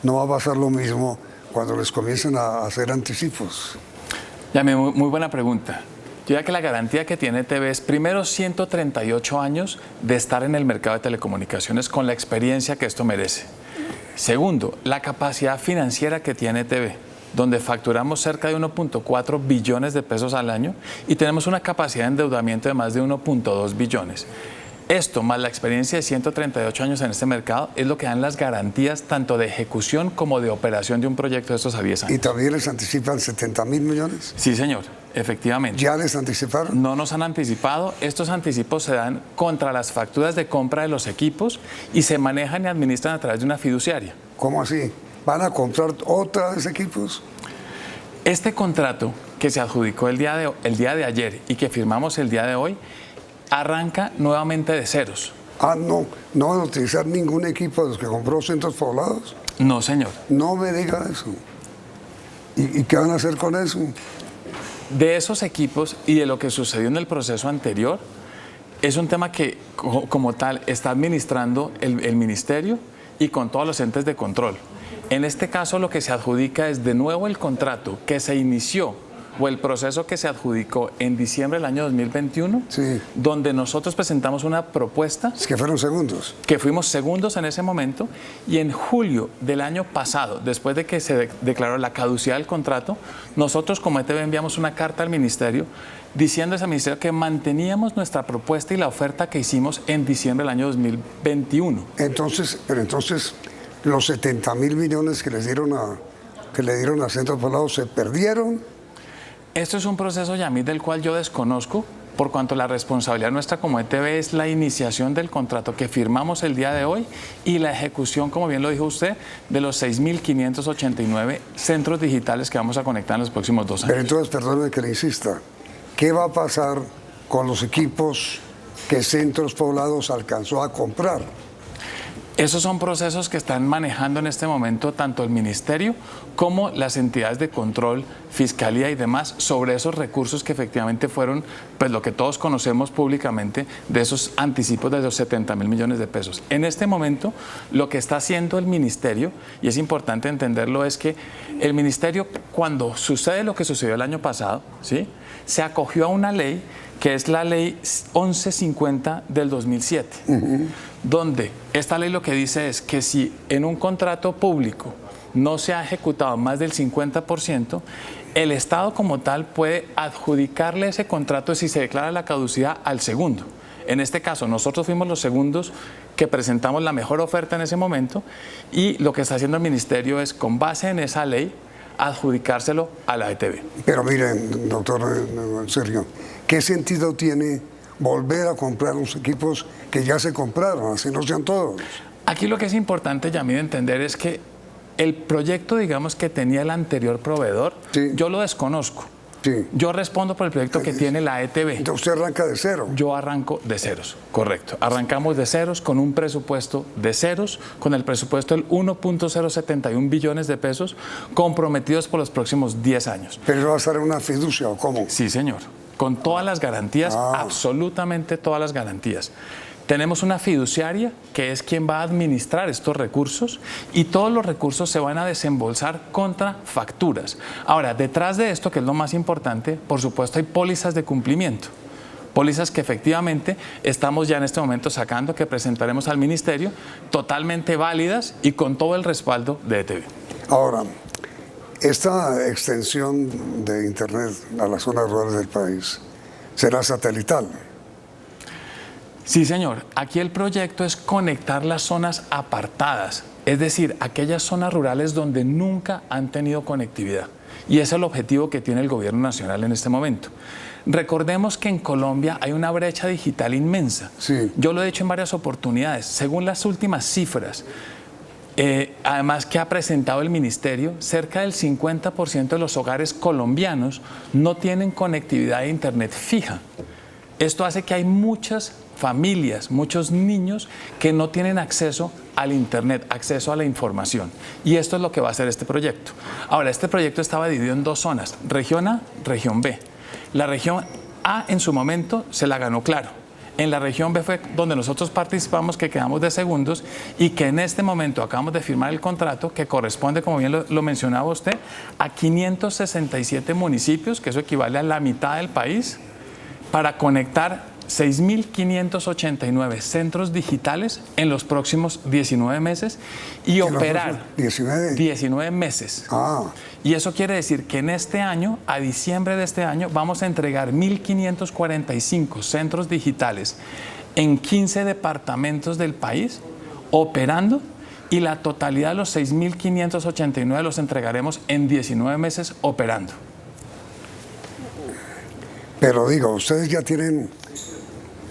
no va a pasar lo mismo cuando les comiencen a hacer anticipos? Yamid, muy buena pregunta. Yo diría que la garantía que tiene ETV es, primero, 138 años de estar en el mercado de telecomunicaciones con la experiencia que esto merece. Segundo, la capacidad financiera que tiene ETV, donde facturamos cerca de 1.4 billones de pesos al año y tenemos una capacidad de endeudamiento de más de 1.2 billones. Esto, más la experiencia de 138 años en este mercado, es lo que dan las garantías tanto de ejecución como de operación de un proyecto de estos a 10 años. ¿Y también les anticipan 70.000 millones? Sí, señor, efectivamente. ¿Ya les anticiparon? No nos han anticipado. Estos anticipos se dan contra las facturas de compra de los equipos y se manejan y administran a través de una fiduciaria. ¿Cómo así? ¿Van a comprar otra vez equipos? Este contrato que se adjudicó el día de ayer y que firmamos el día de hoy, arranca nuevamente de ceros. Ah, no van a utilizar ningún equipo de los que compró Centros Poblados. No, señor. No me diga eso. ¿Y qué van a hacer con eso? De esos equipos y de lo que sucedió en el proceso anterior, es un tema que como tal está administrando el ministerio y con todos los entes de control. En este caso lo que se adjudica es de nuevo el contrato que se inició o el proceso que se adjudicó en diciembre del año 2021, sí, donde nosotros presentamos una propuesta. Es que fueron segundos. Que fuimos segundos en ese momento, y en julio del año pasado, después de que se declaró la caducidad del contrato, nosotros como ETV enviamos una carta al ministerio diciendo a ese ministerio que manteníamos nuestra propuesta y la oferta que hicimos en diciembre del año 2021. Entonces, los 70.000 millones que le dieron a Centros Poblados se perdieron. Esto es un proceso, Yamid, del cual yo desconozco, por cuanto la responsabilidad nuestra como ETV es la iniciación del contrato que firmamos el día de hoy y la ejecución, como bien lo dijo usted, de los 6.589 centros digitales que vamos a conectar en los próximos 2 años. Pero entonces, perdóneme que le insista, ¿qué va a pasar con los equipos que Centros Poblados alcanzó a comprar? Esos son procesos que están manejando en este momento tanto el ministerio como las entidades de control, fiscalía y demás sobre esos recursos que efectivamente fueron, pues lo que todos conocemos públicamente de esos anticipos de los 70.000 millones de pesos. En este momento lo que está haciendo el ministerio, y es importante entenderlo, es que el ministerio, cuando sucede lo que sucedió el año pasado, ¿sí?, se acogió a una ley que es la ley 1150 del 2007, donde esta ley lo que dice es que si en un contrato público no se ha ejecutado más del 50%, el Estado como tal puede adjudicarle ese contrato si se declara la caducidad al segundo. En este caso, nosotros fuimos los segundos que presentamos la mejor oferta en ese momento, y lo que está haciendo el ministerio es, con base en esa ley, adjudicárselo a la ETV. Pero miren, doctor Sergio, ¿qué sentido tiene volver a comprar los equipos que ya se compraron, así no sean todos? Aquí lo que es importante, Yamid, entender es que el proyecto, digamos, que tenía el anterior proveedor, sí, yo lo desconozco. Sí. Yo respondo por el proyecto que tiene la ETV. Entonces usted arranca de cero. Yo arranco de ceros, correcto. Arrancamos de ceros con un presupuesto de ceros, con el presupuesto del 1.071 billones de pesos comprometidos por los próximos 10 años. ¿Pero eso va a ser una fiducia o cómo? Sí, señor. Con todas las garantías, absolutamente todas las garantías. Tenemos una fiduciaria que es quien va a administrar estos recursos, y todos los recursos se van a desembolsar contra facturas. Ahora, detrás de esto, que es lo más importante, por supuesto hay pólizas de cumplimiento. Pólizas que efectivamente estamos ya en este momento sacando, que presentaremos al ministerio, totalmente válidas y con todo el respaldo de ETV. Ahora, esta extensión de Internet a las zonas rurales del país será satelital. Sí, señor. Aquí el proyecto es conectar las zonas apartadas, es decir, aquellas zonas rurales donde nunca han tenido conectividad. Y ese es el objetivo que tiene el gobierno nacional en este momento. Recordemos que en Colombia hay una brecha digital inmensa. Sí. Yo lo he dicho en varias oportunidades. Según las últimas cifras, además que ha presentado el ministerio, cerca del 50% de los hogares colombianos no tienen conectividad de Internet fija. Esto hace que hay muchas familias, muchos niños que no tienen acceso al Internet, acceso a la información. Y esto es lo que va a hacer este proyecto. Ahora, este proyecto estaba dividido en dos zonas, región A, región B. La región A en su momento se la ganó Claro. En la región B fue donde nosotros participamos, que quedamos de segundos y que en este momento acabamos de firmar el contrato que corresponde, como bien lo mencionaba usted, a 567 municipios, que eso equivale a la mitad del país, para conectar 6.589 centros digitales en los próximos 19 meses y operar 19 meses. Y eso quiere decir que en este año, a diciembre de este año, vamos a entregar 1.545 centros digitales en 15 departamentos del país operando, y la totalidad de los 6.589 los entregaremos en 19 meses operando. Pero digo, ustedes ya tienen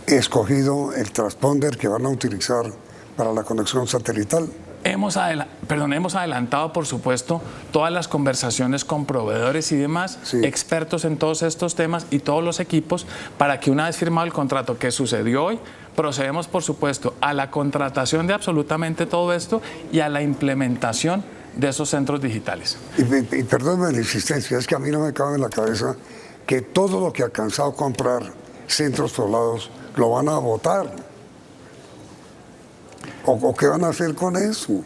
escogido el transponder que van a utilizar para la conexión satelital. Hemos adelantado, por supuesto, todas las conversaciones con proveedores y demás, expertos en todos estos temas y todos los equipos, para que una vez firmado el contrato, que sucedió hoy, procedemos, por supuesto, a la contratación de absolutamente todo esto y a la implementación de esos centros digitales. Y perdóneme la insistencia, es que a mí no me cabe en la cabeza que todo lo que ha alcanzado a comprar centros poblados lo van a votar. ¿O qué van a hacer con eso?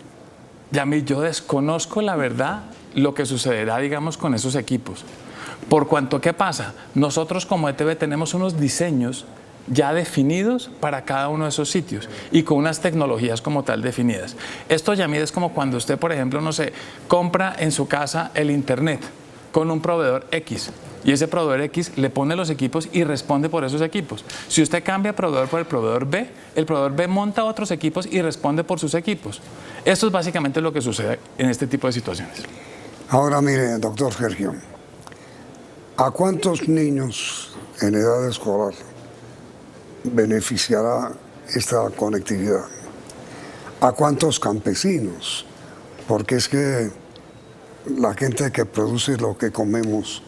Yamil, yo desconozco la verdad lo que sucederá, digamos, con esos equipos. Por cuanto, ¿qué pasa? Nosotros como ETV tenemos unos diseños ya definidos para cada uno de esos sitios y con unas tecnologías como tal definidas. Esto, Yamil, es como cuando usted, por ejemplo, no sé, compra en su casa el Internet con un proveedor X. Y ese proveedor X le pone los equipos y responde por esos equipos. Si usted cambia proveedor por el proveedor B monta otros equipos y responde por sus equipos. Esto es básicamente lo que sucede en este tipo de situaciones. Ahora mire, doctor Sergio, ¿a cuántos niños en edad escolar beneficiará esta conectividad? ¿A cuántos campesinos? Porque es que la gente que produce lo que comemos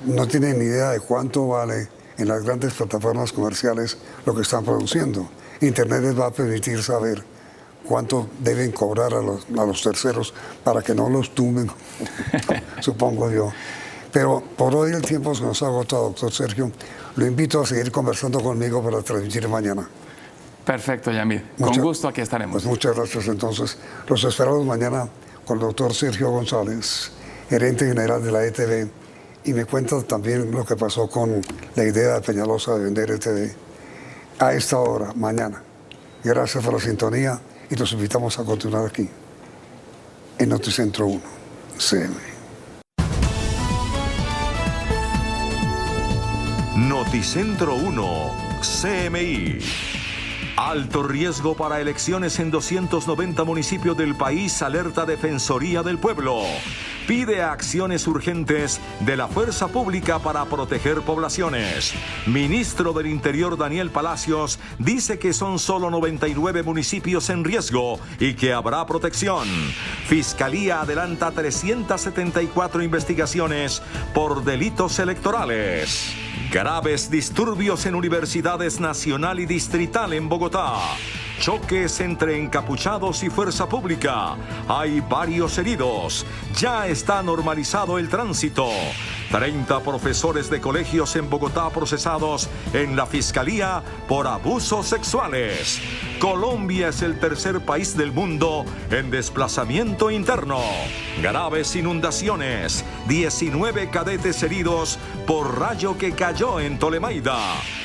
no tiene ni idea de cuánto vale en las grandes plataformas comerciales lo que están produciendo. Internet les va a permitir saber cuánto deben cobrar a los terceros para que no los tumben, supongo yo. Pero por hoy el tiempo se nos ha agotado, doctor Sergio. Lo invito a seguir conversando conmigo para transmitir mañana. Perfecto, Yamil. Con gusto aquí estaremos. Pues muchas gracias. Entonces, los esperamos mañana con el doctor Sergio González, gerente general de la ETV, y me cuenta también lo que pasó con la idea de Peñalosa de vender ETV a esta hora, mañana. Gracias por la sintonía y los invitamos a continuar aquí en Noticentro 1, CM. Noticentro 1, CMI. Alto riesgo para elecciones en 290 municipios del país, alerta Defensoría del Pueblo. Pide acciones urgentes de la fuerza pública para proteger poblaciones. Ministro del Interior Daniel Palacios dice que son solo 99 municipios en riesgo y que habrá protección. Fiscalía adelanta 374 investigaciones por delitos electorales. Graves disturbios en universidades nacional y distrital en Bogotá. Choques entre encapuchados y fuerza pública. Hay varios heridos. Ya está normalizado el tránsito. 30 profesores de colegios en Bogotá procesados en la Fiscalía por abusos sexuales. Colombia es el tercer país del mundo en desplazamiento interno. Graves inundaciones. 19 cadetes heridos por rayo que cayó en Tolemaida.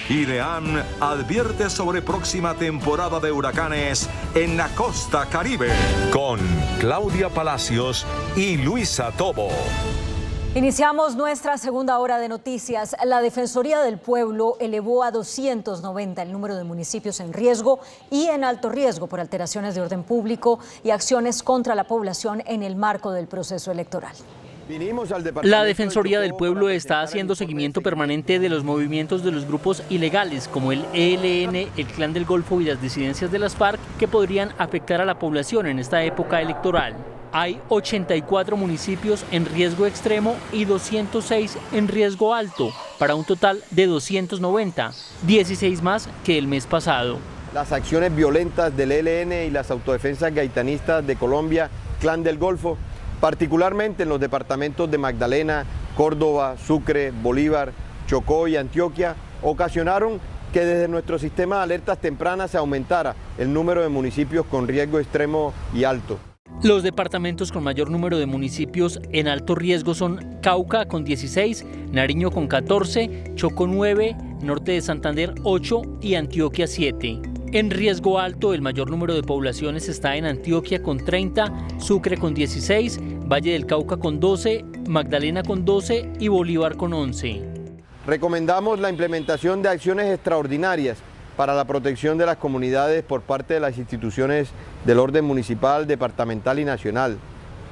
IDEAN advierte sobre próxima temporada de huracanes en la costa Caribe. Con Claudia Palacios y Luisa Tobo. Iniciamos nuestra segunda hora de noticias. La Defensoría del Pueblo elevó a 290 el número de municipios en riesgo y en alto riesgo por alteraciones de orden público y acciones contra la población en el marco del proceso electoral. La Defensoría del Pueblo está haciendo seguimiento permanente de los movimientos de los grupos ilegales como el ELN, el Clan del Golfo y las disidencias de las FARC que podrían afectar a la población en esta época electoral. hay 84 municipios en riesgo extremo y 206 en riesgo alto, para un total de 290, 16 más que el mes pasado. Las acciones violentas del ELN y las autodefensas gaitanistas de Colombia, Clan del Golfo, particularmente en los departamentos de Magdalena, Córdoba, Sucre, Bolívar, Chocó y Antioquia, ocasionaron que desde nuestro sistema de alertas tempranas se aumentara el número de municipios con riesgo extremo y alto. Los departamentos con mayor número de municipios en alto riesgo son Cauca con 16, Nariño con 14, Chocó 9, Norte de Santander 8 y Antioquia 7. En riesgo alto, el mayor número de poblaciones está en Antioquia con 30, Sucre con 16, Valle del Cauca con 12, Magdalena con 12 y Bolívar con 11. Recomendamos la implementación de acciones extraordinarias para la protección de las comunidades por parte de las instituciones del orden municipal, departamental y nacional.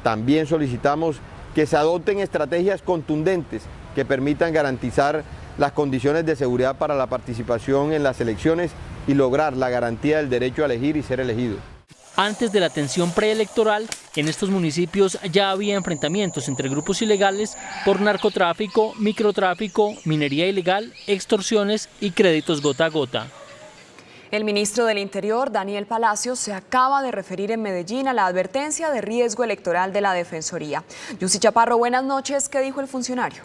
También solicitamos que se adopten estrategias contundentes que permitan garantizar las condiciones de seguridad para la participación en las elecciones y lograr la garantía del derecho a elegir y ser elegido. Antes de la tensión preelectoral, en estos municipios ya había enfrentamientos entre grupos ilegales por narcotráfico, microtráfico, minería ilegal, extorsiones y créditos gota a gota. El ministro del Interior, Daniel Palacios, se acaba de referir en Medellín a la advertencia de riesgo electoral de la Defensoría. Yussi Chaparro, buenas noches. ¿Qué dijo el funcionario?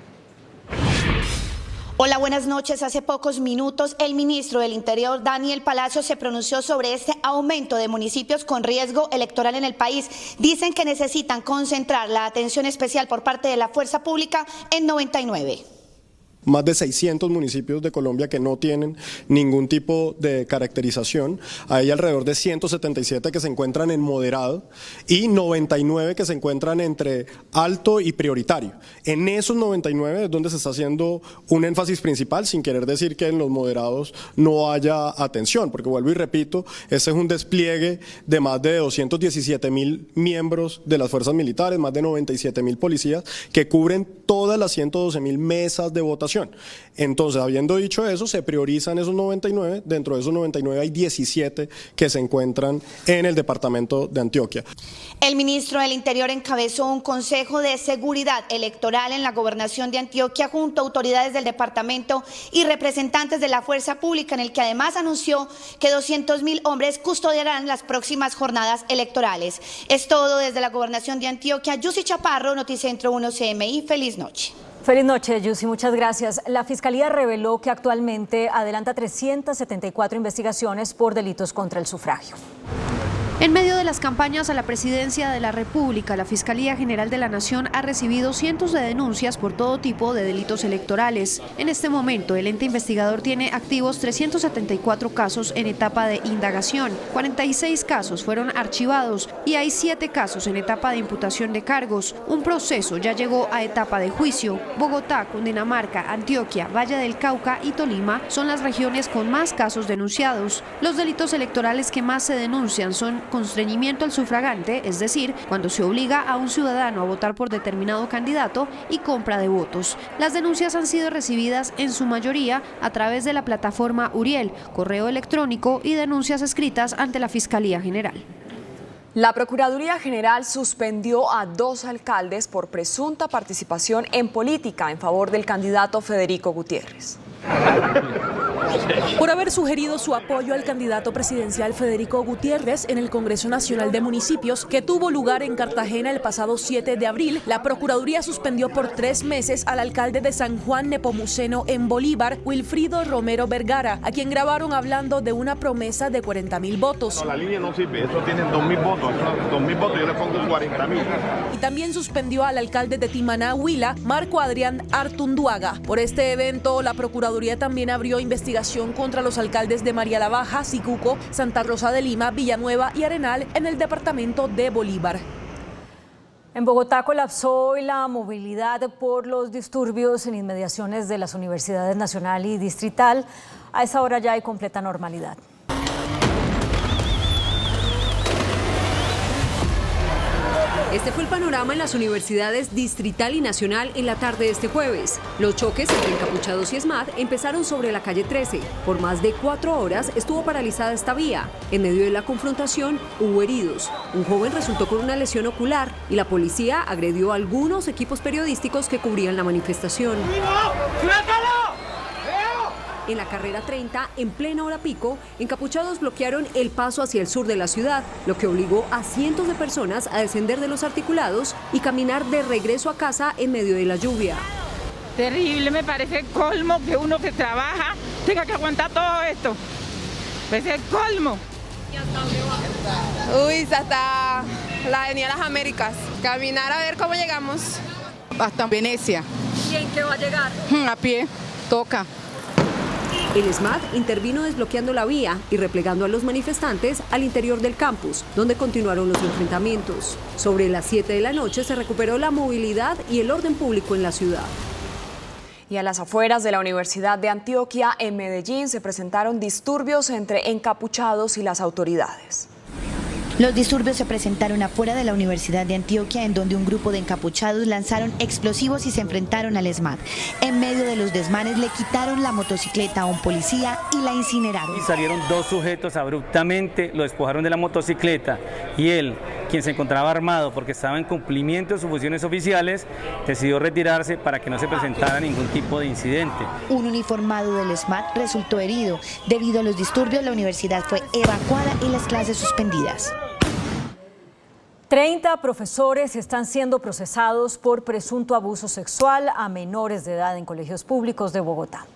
Hola, buenas noches. Hace pocos minutos el ministro del Interior, Daniel Palacios, se pronunció sobre este aumento de municipios con riesgo electoral en el país. Dicen que necesitan concentrar la atención especial por parte de la fuerza pública en 99. Más de 600 municipios de Colombia que no tienen ningún tipo de caracterización. Hay alrededor de 177 que se encuentran en moderado y 99 que se encuentran entre alto y prioritario. En esos 99 es donde se está haciendo un énfasis principal, sin querer decir que en los moderados no haya atención, porque vuelvo y repito, ese es un despliegue de más de 217.000 miembros de las fuerzas militares, más de 97.000 policías que cubren todas las 112.000 mesas de votación. Entonces, habiendo dicho eso, se priorizan esos 99, dentro de esos 99 hay 17 que se encuentran en el departamento de Antioquia. El ministro del Interior encabezó un consejo de seguridad electoral en la gobernación de Antioquia junto a autoridades del departamento y representantes de la fuerza pública, en el que además anunció que 200.000 hombres custodiarán las próximas jornadas electorales. Es todo desde la gobernación de Antioquia. Yussi Chaparro, Noticentro 1 CMI. Feliz noche. Feliz noche, Yussi, muchas gracias. La Fiscalía reveló que actualmente adelanta 374 investigaciones por delitos contra el sufragio. En medio de las campañas a la presidencia de la República, la Fiscalía General de la Nación ha recibido cientos de denuncias por todo tipo de delitos electorales. En este momento, el ente investigador tiene activos 374 casos en etapa de indagación, 46 casos fueron archivados y hay 7 casos en etapa de imputación de cargos. Un proceso ya llegó a etapa de juicio. Bogotá, Cundinamarca, Antioquia, Valle del Cauca y Tolima son las regiones con más casos denunciados. Los delitos electorales que más se denuncian son constreñimiento al sufragante, es decir, cuando se obliga a un ciudadano a votar por determinado candidato, y compra de votos. Las denuncias han sido recibidas en su mayoría a través de la plataforma Uriel, correo electrónico y denuncias escritas ante la Fiscalía General. La Procuraduría General suspendió a 2 alcaldes por presunta participación en política en favor del candidato Federico Gutiérrez. Por haber sugerido su apoyo al candidato presidencial Federico Gutiérrez en el Congreso Nacional de Municipios, que tuvo lugar en Cartagena el pasado 7 de abril, la Procuraduría suspendió por 3 meses al alcalde de San Juan Nepomuceno en Bolívar, Wilfrido Romero Vergara, a quien grabaron hablando de una promesa de 40.000 votos. No, la línea no sirve, eso tienen 2.000 votos, 2.000 votos, yo le pongo 40.000. Y también suspendió al alcalde de Timaná, Huila, Marco Adrián Artunduaga. Por este evento, la Procuraduría también abrió investigación contra los alcaldes de María la Baja, Sicuco, Santa Rosa de Lima, Villanueva y Arenal en el departamento de Bolívar. En Bogotá colapsó hoy la movilidad por los disturbios en inmediaciones de las universidades Nacional y Distrital. A esa hora ya hay completa normalidad. Este fue el panorama en las universidades Distrital y Nacional en la tarde de este jueves. Los choques entre encapuchados y ESMAD empezaron sobre la calle 13. Por más de 4 horas estuvo paralizada esta vía. En medio de la confrontación hubo heridos. Un joven resultó con una lesión ocular y la policía agredió a algunos equipos periodísticos que cubrían la manifestación. En la carrera 30, en plena hora pico, encapuchados bloquearon el paso hacia el sur de la ciudad, lo que obligó a cientos de personas a descender de los articulados y caminar de regreso a casa en medio de la lluvia. Terrible, me parece colmo que uno que trabaja tenga que aguantar todo esto. Es el colmo. ¿Y hasta dónde va? Uy, hasta la Avenida Las Américas. Caminar a ver cómo llegamos. Hasta Venecia. ¿Y en qué va a llegar? A pie, toca. El ESMAD intervino desbloqueando la vía y replegando a los manifestantes al interior del campus, donde continuaron los enfrentamientos. Sobre las 7 de la noche se recuperó la movilidad y el orden público en la ciudad. Y a las afueras de la Universidad de Antioquia, en Medellín, se presentaron disturbios entre encapuchados y las autoridades. Los disturbios se presentaron afuera de la Universidad de Antioquia, en donde un grupo de encapuchados lanzaron explosivos y se enfrentaron al ESMAD. En medio de los desmanes le quitaron la motocicleta a un policía y la incineraron. Y salieron 2 sujetos abruptamente, lo despojaron de la motocicleta y él, quien se encontraba armado porque estaba en cumplimiento de sus funciones oficiales, decidió retirarse para que no se presentara ningún tipo de incidente. Un uniformado del ESMAD resultó herido. Debido a los disturbios, la universidad fue evacuada y las clases suspendidas. 30 profesores están siendo procesados por presunto abuso sexual a menores de edad en colegios públicos de Bogotá.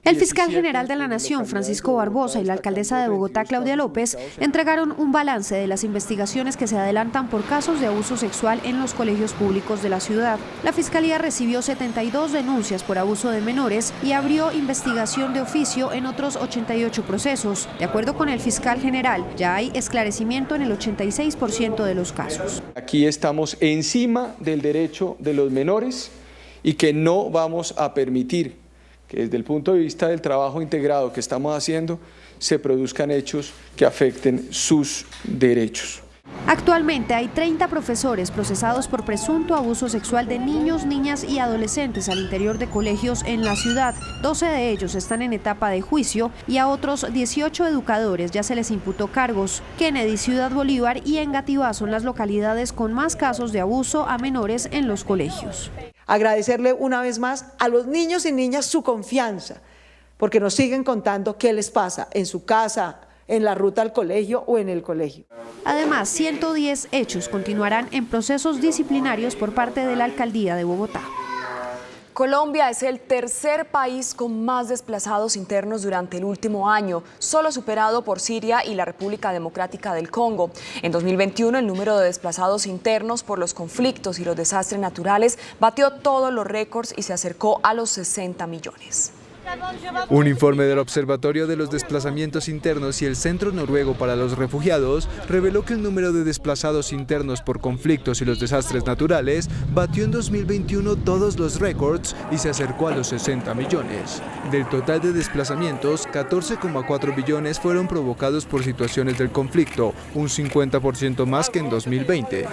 El fiscal general de la Nación, Francisco Barbosa, y la alcaldesa de Bogotá, Claudia López, entregaron un balance de las investigaciones que se adelantan por casos de abuso sexual en los colegios públicos de la ciudad. La fiscalía recibió 72 denuncias por abuso de menores y abrió investigación de oficio en otros 88 procesos. De acuerdo con el fiscal general, ya hay esclarecimiento en el 86% de los casos. Aquí estamos encima del derecho de los menores y que no vamos a permitir que desde el punto de vista del trabajo integrado que estamos haciendo se produzcan hechos que afecten sus derechos. Actualmente hay 30 profesores procesados por presunto abuso sexual de niños, niñas y adolescentes al interior de colegios en la ciudad. 12 de ellos están en etapa de juicio y a otros 18 educadores ya se les imputó cargos. Kennedy, Ciudad Bolívar y Engativá son las localidades con más casos de abuso a menores en los colegios. Agradecerle una vez más a los niños y niñas su confianza, porque nos siguen contando qué les pasa en su casa, en la ruta al colegio o en el colegio. Además, 110 hechos continuarán en procesos disciplinarios por parte de la Alcaldía de Bogotá. Colombia es el tercer país con más desplazados internos durante el último año, solo superado por Siria y la República Democrática del Congo. En 2021, el número de desplazados internos por los conflictos y los desastres naturales batió todos los récords y se acercó a los 60 millones. Un informe del Observatorio de los Desplazamientos Internos y el Centro Noruego para los Refugiados reveló que el número de desplazados internos por conflictos y los desastres naturales batió en 2021 todos los récords y se acercó a los 60 millones. Del total de desplazamientos, 14,4 billones fueron provocados por situaciones del conflicto, un 50% más que en 2020.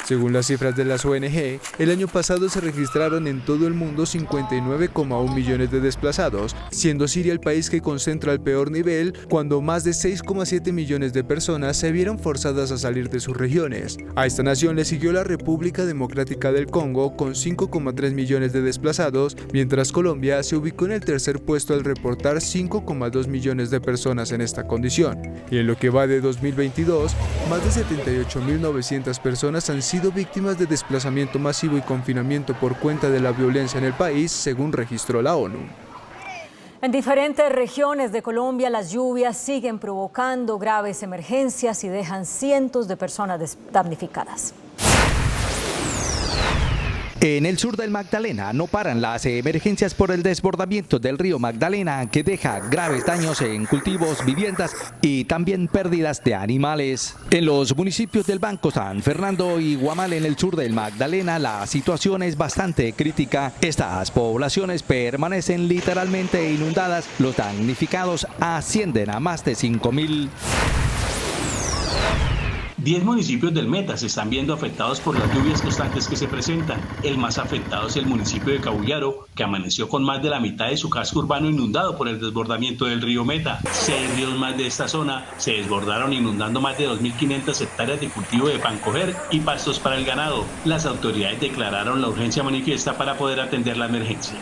Según las cifras de las ONG, el año pasado se registraron en todo el mundo 59,1 millones de desplazados, siendo Siria el país que concentra el peor nivel, cuando más de 6,7 millones de personas se vieron forzadas a salir de sus regiones. A esta nación le siguió la República Democrática del Congo con 5,3 millones de desplazados, mientras Colombia se ubicó en el tercer puesto al reportar 5,2 millones de personas en esta condición. Y en lo que va de 2022, más de 78.900 personas han sido víctimas de desplazamiento masivo y confinamiento por cuenta de la violencia en el país, según registró la ONU. En diferentes regiones de Colombia, las lluvias siguen provocando graves emergencias y dejan cientos de personas damnificadas. En el sur del Magdalena no paran las emergencias por el desbordamiento del río Magdalena, que deja graves daños en cultivos, viviendas y también pérdidas de animales. En los municipios del Banco San Fernando y Guamal, en el sur del Magdalena, la situación es bastante crítica. Estas poblaciones permanecen literalmente inundadas. Los damnificados ascienden a más de 5.000. 10 municipios del Meta se están viendo afectados por las lluvias constantes que se presentan. El más afectado es el municipio de Cabullaro, que amaneció con más de la mitad de su casco urbano inundado por el desbordamiento del río Meta. 6 ríos más de esta zona se desbordaron, inundando más de 2.500 hectáreas de cultivo de pan coger y pastos para el ganado. Las autoridades declararon la urgencia manifiesta para poder atender la emergencia.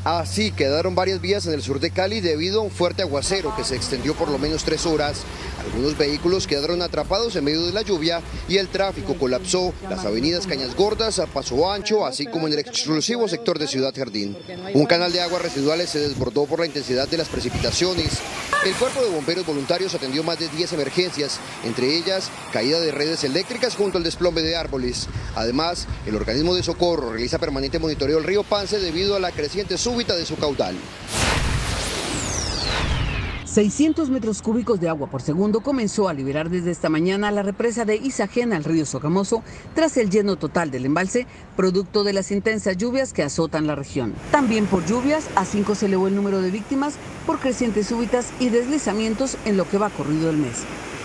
Así quedaron varias vías en el sur de Cali debido a un fuerte aguacero que se extendió por lo menos 3 horas. Algunos vehículos quedaron atrapados en medio de la lluvia y el tráfico colapsó. Las avenidas Cañas Gordas, Paso Ancho, así como en el exclusivo sector de Ciudad Jardín. Un canal de aguas residuales se desbordó por la intensidad de las precipitaciones. El Cuerpo de Bomberos Voluntarios atendió más de 10 emergencias, entre ellas caída de redes eléctricas junto al desplome de árboles. Además, el organismo de socorro realiza permanente monitoreo del río Pance debido a la creciente súbita de su caudal. 600 metros cúbicos de agua por segundo comenzó a liberar desde esta mañana la represa de Isajén al río Sogamoso tras el lleno total del embalse, producto de las intensas lluvias que azotan la región. También por lluvias, a 5 se elevó el número de víctimas por crecientes súbitas y deslizamientos en lo que va corrido el mes.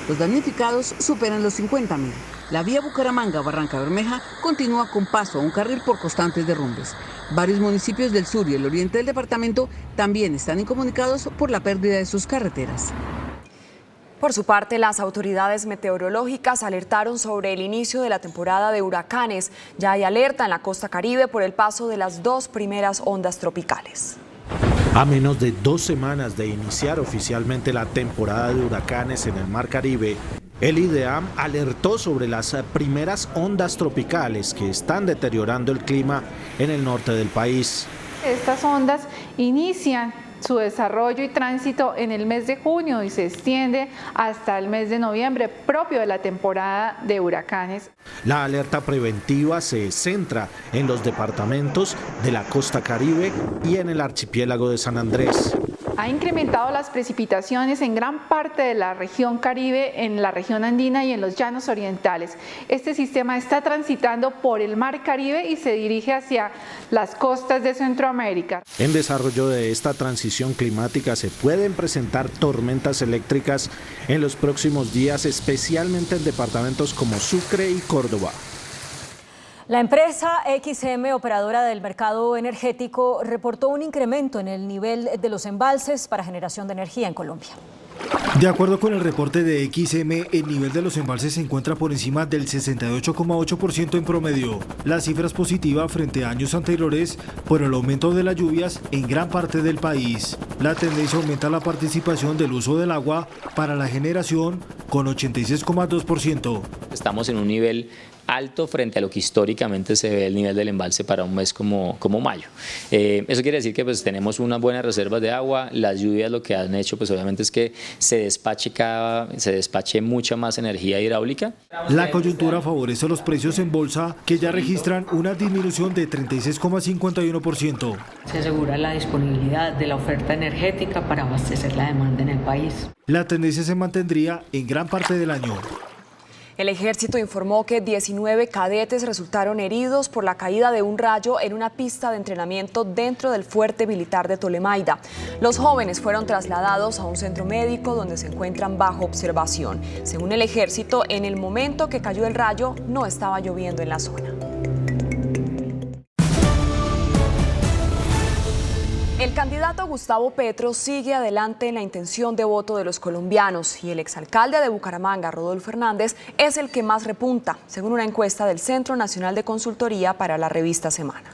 Los damnificados superan los 50.000. La vía Bucaramanga-Barranca Bermeja continúa con paso a un carril por constantes derrumbes. Varios municipios del sur y el oriente del departamento también están incomunicados por la pérdida de sus carreteras. Por su parte, las autoridades meteorológicas alertaron sobre el inicio de la temporada de huracanes. Ya hay alerta en la costa Caribe por el paso de las 2 primeras ondas tropicales. A menos de 2 semanas de iniciar oficialmente la temporada de huracanes en el Mar Caribe, el IDEAM alertó sobre las primeras ondas tropicales que están deteriorando el clima en el norte del país. Estas ondas inician su desarrollo y tránsito en el mes de junio y se extiende hasta el mes de noviembre, propio de la temporada de huracanes. La alerta preventiva se centra en los departamentos de la costa Caribe y en el archipiélago de San Andrés. Ha incrementado las precipitaciones en gran parte de la región Caribe, en la región andina y en los llanos orientales. Este sistema está transitando por el Mar Caribe y se dirige hacia las costas de Centroamérica. En desarrollo de esta transición climática se pueden presentar tormentas eléctricas en los próximos días, especialmente en departamentos como Sucre y Córdoba. La empresa XM, operadora del mercado energético, reportó un incremento en el nivel de los embalses para generación de energía en Colombia. De acuerdo con el reporte de XM, el nivel de los embalses se encuentra por encima del 68,8% en promedio. La cifra es positiva frente a años anteriores por el aumento de las lluvias en gran parte del país. La tendencia aumenta la participación del uso del agua para la generación con 86,2%. Estamos en un nivel alto frente a lo que históricamente se ve el nivel del embalse para un mes como mayo. Eso quiere decir que pues tenemos unas buenas reservas de agua. Las lluvias lo que han hecho pues obviamente es que se despache mucha más energía hidráulica. La coyuntura favorece los precios en bolsa, que ya registran una disminución de 36,51%. Se asegura la disponibilidad de la oferta energética para abastecer la demanda en el país. La tendencia se mantendría en gran parte del año. El ejército informó que 19 cadetes resultaron heridos por la caída de un rayo en una pista de entrenamiento dentro del fuerte militar de Tolemaida. Los jóvenes fueron trasladados a un centro médico donde se encuentran bajo observación. Según el ejército, en el momento que cayó el rayo no estaba lloviendo en la zona. El candidato Gustavo Petro sigue adelante en la intención de voto de los colombianos y el exalcalde de Bucaramanga, Rodolfo Hernández, es el que más repunta, según una encuesta del Centro Nacional de Consultoría para la revista Semana.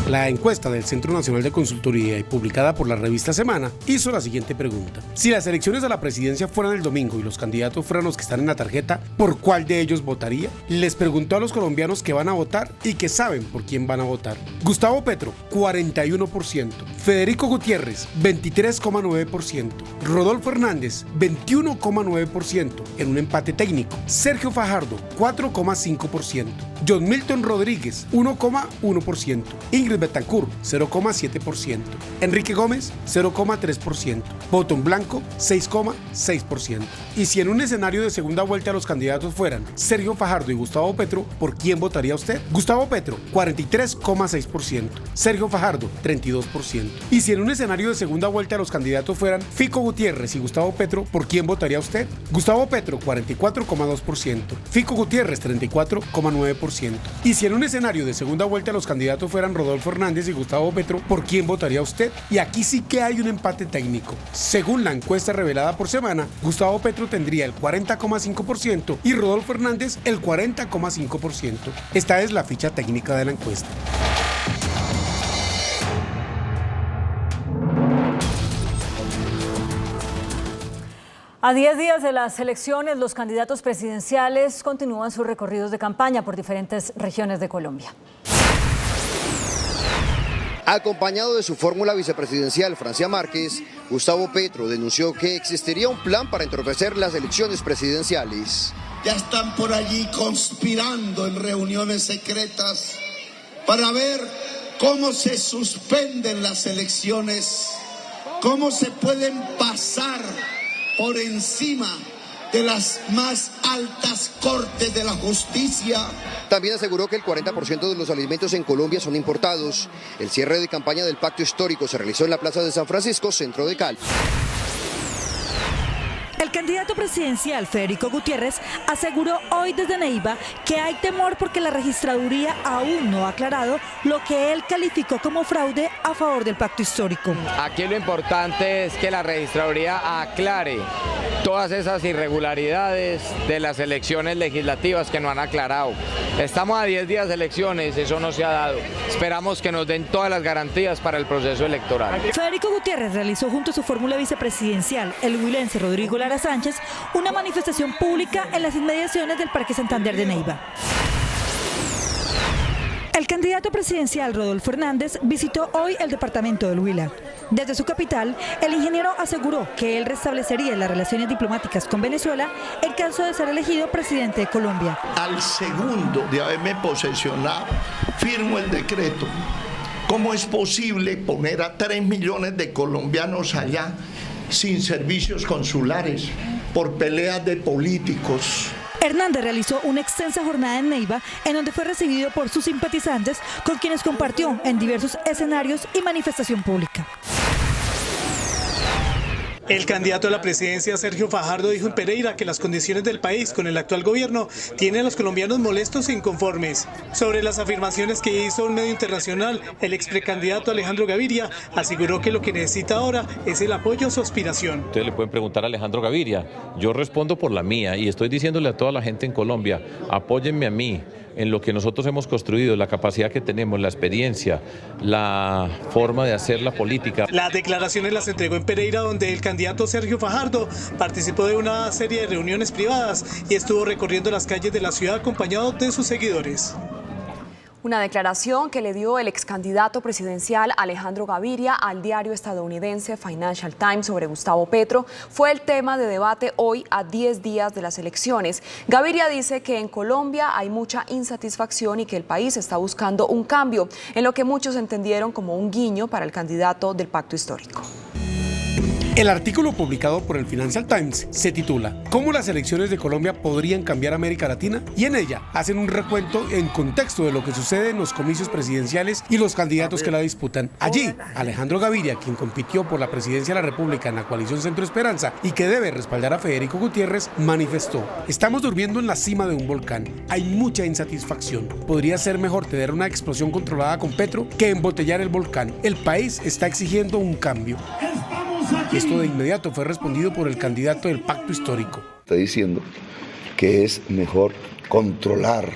La encuesta del Centro Nacional de Consultoría y publicada por la revista Semana hizo la siguiente pregunta. Si las elecciones a la presidencia fueran el domingo y los candidatos fueran los que están en la tarjeta, ¿por cuál de ellos votaría? Les preguntó a los colombianos que van a votar y que saben por quién van a votar. Gustavo Petro, 41%. Federico Gutiérrez, 23,9%. Rodolfo Hernández, 21,9%. En un empate técnico. Sergio Fajardo, 4,5%. John Milton Rodríguez, 1,1%. Ingrid Betancourt, 0,7%. Enrique Gómez, 0,3%. Voto en blanco, 6,6%. Y si en un escenario de segunda vuelta los candidatos fueran Sergio Fajardo y Gustavo Petro, ¿por quién votaría usted? Gustavo Petro, 43,6%. Sergio Fajardo, 32%. Y si en un escenario de segunda vuelta los candidatos fueran Fico Gutiérrez y Gustavo Petro, ¿por quién votaría usted? Gustavo Petro, 44,2%. Fico Gutiérrez, 34,9%. Y si en un escenario de segunda vuelta los candidatos fueran Rodolfo Hernández y Gustavo Petro, ¿por quién votaría usted? Y aquí sí que hay un empate técnico. Según la encuesta revelada por semana, Gustavo Petro tendría el 40,5% y Rodolfo Hernández el 40,5%. Esta es la ficha técnica de la encuesta. A 10 días de las elecciones, los candidatos presidenciales continúan sus recorridos de campaña por diferentes regiones de Colombia. Acompañado de su fórmula vicepresidencial, Francia Márquez, Gustavo Petro denunció que existiría un plan para entorpecer las elecciones presidenciales. Ya están por allí conspirando en reuniones secretas para ver cómo se suspenden las elecciones, cómo se pueden pasar por encima de las más altas cortes de la justicia. También aseguró que el 40% de los alimentos en Colombia son importados. El cierre de campaña del Pacto Histórico se realizó en la Plaza de San Francisco, centro de Cali. El candidato presidencial Federico Gutiérrez aseguró hoy desde Neiva que hay temor porque la registraduría aún no ha aclarado lo que él calificó como fraude a favor del pacto histórico. Aquí lo importante es que la registraduría aclare todas esas irregularidades de las elecciones legislativas que no han aclarado. Estamos a 10 días de elecciones, eso no se ha dado. Esperamos que nos den todas las garantías para el proceso electoral. Federico Gutiérrez realizó junto a su fórmula vicepresidencial, el huilense Rodrigo Lara Sánchez, una manifestación pública en las inmediaciones del Parque Santander de Neiva. El candidato presidencial Rodolfo Hernández visitó hoy el departamento del Huila. Desde su capital, el ingeniero aseguró que él restablecería las relaciones diplomáticas con Venezuela en caso de ser elegido presidente de Colombia. Al segundo de haberme posesionado, firmo el decreto. ¿Cómo es posible poner a 3 millones de colombianos allá sin servicios consulares por peleas de políticos? Hernández realizó una extensa jornada en Neiva en donde fue recibido por sus simpatizantes con quienes compartió en diversos escenarios y manifestación pública. El candidato a la presidencia, Sergio Fajardo, dijo en Pereira que las condiciones del país con el actual gobierno tienen a los colombianos molestos e inconformes. Sobre las afirmaciones que hizo un medio internacional, el ex precandidato Alejandro Gaviria aseguró que lo que necesita ahora es el apoyo a su aspiración. Ustedes le pueden preguntar a Alejandro Gaviria, yo respondo por la mía y estoy diciéndole a toda la gente en Colombia, apóyenme a mí en lo que nosotros hemos construido, la capacidad que tenemos, la experiencia, la forma de hacer la política. Las declaraciones las entregó en Pereira, donde el candidato Sergio Fajardo participó de una serie de reuniones privadas y estuvo recorriendo las calles de la ciudad acompañado de sus seguidores. Una declaración que le dio el ex candidato presidencial Alejandro Gaviria al diario estadounidense Financial Times sobre Gustavo Petro fue el tema de debate hoy a 10 días de las elecciones. Gaviria dice que en Colombia hay mucha insatisfacción y que el país está buscando un cambio, en lo que muchos entendieron como un guiño para el candidato del pacto histórico. El artículo publicado por el Financial Times se titula ¿Cómo las elecciones de Colombia podrían cambiar América Latina? Y en ella hacen un recuento en contexto de lo que sucede en los comicios presidenciales y los candidatos que la disputan. Allí, Alejandro Gaviria, quien compitió por la presidencia de la República en la coalición Centro Esperanza y que debe respaldar a Federico Gutiérrez, manifestó: estamos durmiendo en la cima de un volcán. Hay mucha insatisfacción. Podría ser mejor tener una explosión controlada con Petro que embotellar el volcán. El país está exigiendo un cambio. Esto de inmediato fue respondido por el candidato del pacto histórico. Está diciendo que es mejor controlar,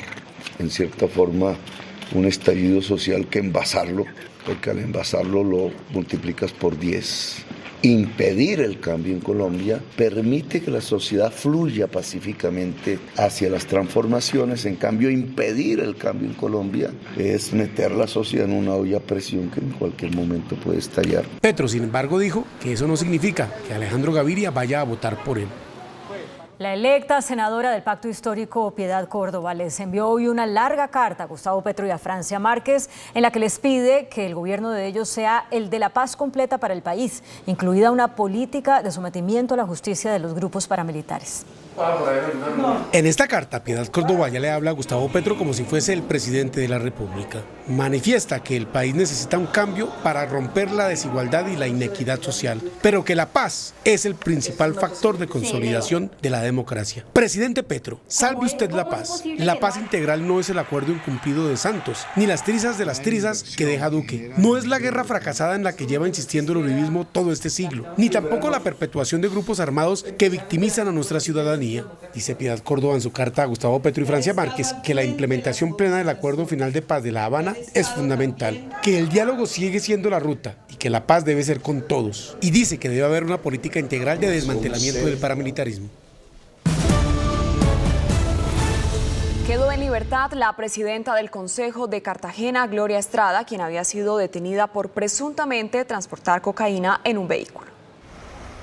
en cierta forma, un estallido social que envasarlo, porque al envasarlo lo multiplicas por 10. Impedir el cambio en Colombia permite que la sociedad fluya pacíficamente hacia las transformaciones. En cambio, impedir el cambio en Colombia es meter la sociedad en una olla a presión que en cualquier momento puede estallar. Petro, sin embargo, dijo que eso no significa que Alejandro Gaviria vaya a votar por él. La electa senadora del Pacto Histórico, Piedad Córdoba, les envió hoy una larga carta a Gustavo Petro y a Francia Márquez, en la que les pide que el gobierno de ellos sea el de la paz completa para el país, incluida una política de sometimiento a la justicia de los grupos paramilitares. En esta carta, Piedad Córdoba ya le habla a Gustavo Petro como si fuese el presidente de la República. Manifiesta que el país necesita un cambio para romper la desigualdad y la inequidad social, pero que la paz es el principal factor de consolidación de la democracia. Presidente Petro, salve usted la paz. La paz integral no es el acuerdo incumplido de Santos, ni las trizas de las trizas que deja Duque. No es la guerra fracasada en la que lleva insistiendo el uribismo todo este siglo, ni tampoco la perpetuación de grupos armados que victimizan a nuestra ciudadanía. Dice Piedad Córdoba en su carta a Gustavo Petro y Francia Márquez que la implementación plena del Acuerdo Final de Paz de La Habana es fundamental, que el diálogo sigue siendo la ruta y que la paz debe ser con todos. Y dice que debe haber una política integral de desmantelamiento del paramilitarismo. Quedó en libertad la presidenta del Consejo de Cartagena, Gloria Estrada, quien había sido detenida por presuntamente transportar cocaína en un vehículo.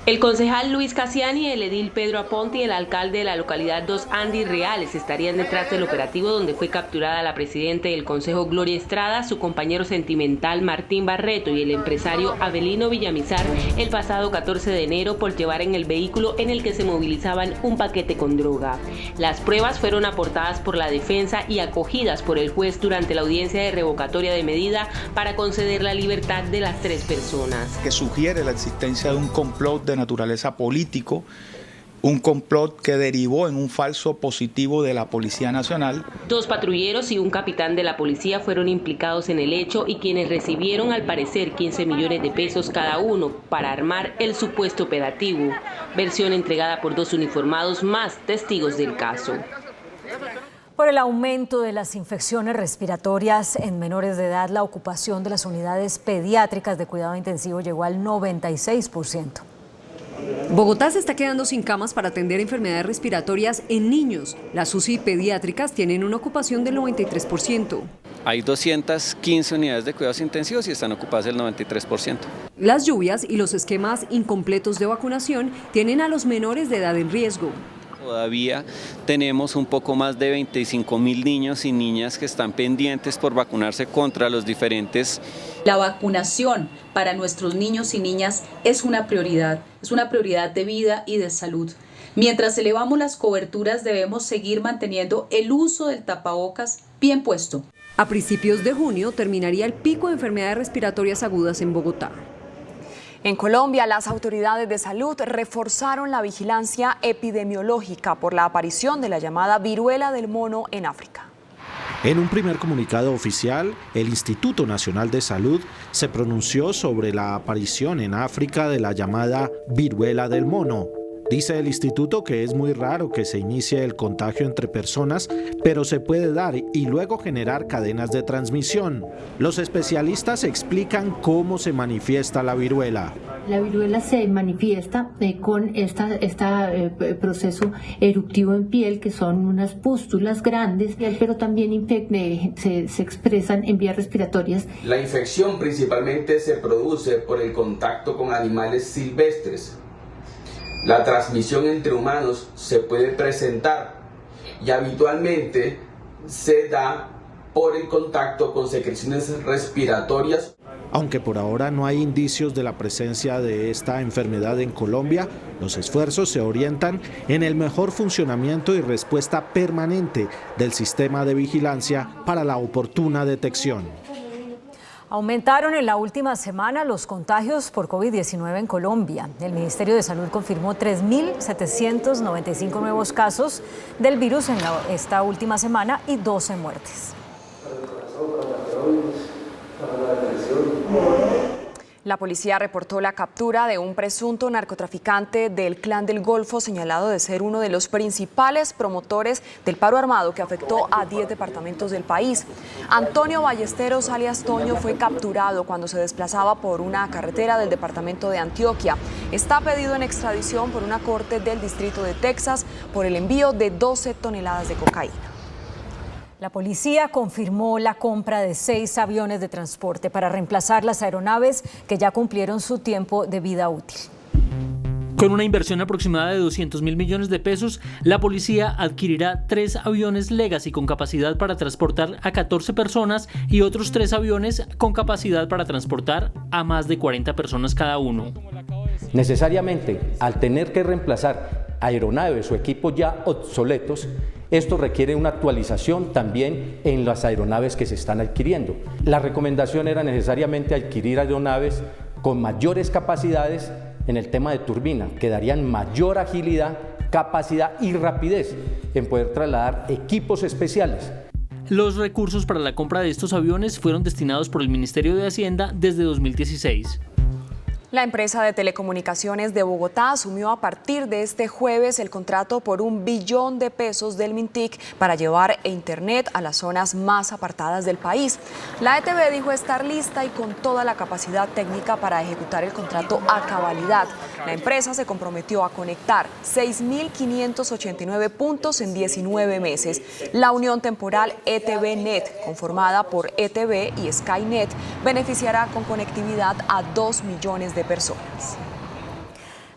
El concejal Luis Cassiani, el edil Pedro Aponte y el alcalde de la localidad 2, Andy Reales, estarían detrás del operativo donde fue capturada la presidenta del Consejo, Gloria Estrada, su compañero sentimental Martín Barreto y el empresario Avelino Villamizar el pasado 14 de enero por llevar en el vehículo en el que se movilizaban un paquete con droga. Las pruebas fueron aportadas por la defensa y acogidas por el juez durante la audiencia de revocatoria de medida para conceder la libertad de las 3 personas. Que sugiere la existencia de un complot de naturaleza político, un complot que derivó en un falso positivo de la Policía Nacional. 2 patrulleros y un capitán de la policía fueron implicados en el hecho y quienes recibieron al parecer 15 millones de pesos cada uno para armar el supuesto operativo, versión entregada por 2 uniformados más testigos del caso. Por el aumento de las infecciones respiratorias en menores de edad, la ocupación de las unidades pediátricas de cuidado intensivo llegó al 96%. Bogotá se está quedando sin camas para atender enfermedades respiratorias en niños. Las UCI pediátricas tienen una ocupación del 93%. Hay 215 unidades de cuidados intensivos y están ocupadas el 93%. Las lluvias y los esquemas incompletos de vacunación tienen a los menores de edad en riesgo. Todavía tenemos un poco más de 25.000 niños y niñas que están pendientes por vacunarse contra los diferentes. La vacunación para nuestros niños y niñas es una prioridad de vida y de salud. Mientras elevamos las coberturas, debemos seguir manteniendo el uso del tapabocas bien puesto. A principios de junio terminaría el pico de enfermedades respiratorias agudas en Bogotá. En Colombia, las autoridades de salud reforzaron la vigilancia epidemiológica por la aparición de la llamada viruela del mono en África. En un primer comunicado oficial, el Instituto Nacional de Salud se pronunció sobre la aparición en África de la llamada viruela del mono. Dice el instituto que es muy raro que se inicie el contagio entre personas, pero se puede dar y luego generar cadenas de transmisión. Los especialistas explican cómo se manifiesta la viruela. La viruela se manifiesta con este proceso eruptivo en piel, que son unas pústulas grandes, pero también se expresan en vías respiratorias. La infección principalmente se produce por el contacto con animales silvestres. La transmisión entre humanos se puede presentar y habitualmente se da por el contacto con secreciones respiratorias. Aunque por ahora no hay indicios de la presencia de esta enfermedad en Colombia, los esfuerzos se orientan en el mejor funcionamiento y respuesta permanente del sistema de vigilancia para la oportuna detección. Aumentaron en la última semana los contagios por COVID-19 en Colombia. El Ministerio de Salud confirmó 3.795 nuevos casos del virus en esta última semana y 12 muertes. La policía reportó la captura de un presunto narcotraficante del Clan del Golfo, señalado de ser uno de los principales promotores del paro armado que afectó a 10 departamentos del país. Antonio Ballesteros, alias Toño, fue capturado cuando se desplazaba por una carretera del departamento de Antioquia. Está pedido en extradición por una corte del distrito de Texas por el envío de 12 toneladas de cocaína. La policía confirmó la compra de 6 aviones de transporte para reemplazar las aeronaves que ya cumplieron su tiempo de vida útil. Con una inversión aproximada de 200.000 millones de pesos, la policía adquirirá 3 aviones Legacy con capacidad para transportar a 14 personas y otros 3 aviones con capacidad para transportar a más de 40 personas cada uno. Necesariamente, al tener que reemplazar aeronaves o equipos ya obsoletos, esto requiere una actualización también en las aeronaves que se están adquiriendo. La recomendación era necesariamente adquirir aeronaves con mayores capacidades en el tema de turbina, que darían mayor agilidad, capacidad y rapidez en poder trasladar equipos especiales. Los recursos para la compra de estos aviones fueron destinados por el Ministerio de Hacienda desde 2016. La empresa de telecomunicaciones de Bogotá asumió a partir de este jueves el contrato por $1 billón del Mintic para llevar internet a las zonas más apartadas del país. La ETB dijo estar lista y con toda la capacidad técnica para ejecutar el contrato a cabalidad. La empresa se comprometió a conectar 6.589 puntos en 19 meses. La unión temporal ETB-Net, conformada por ETB y Skynet, beneficiará con conectividad a 2 millones de personas.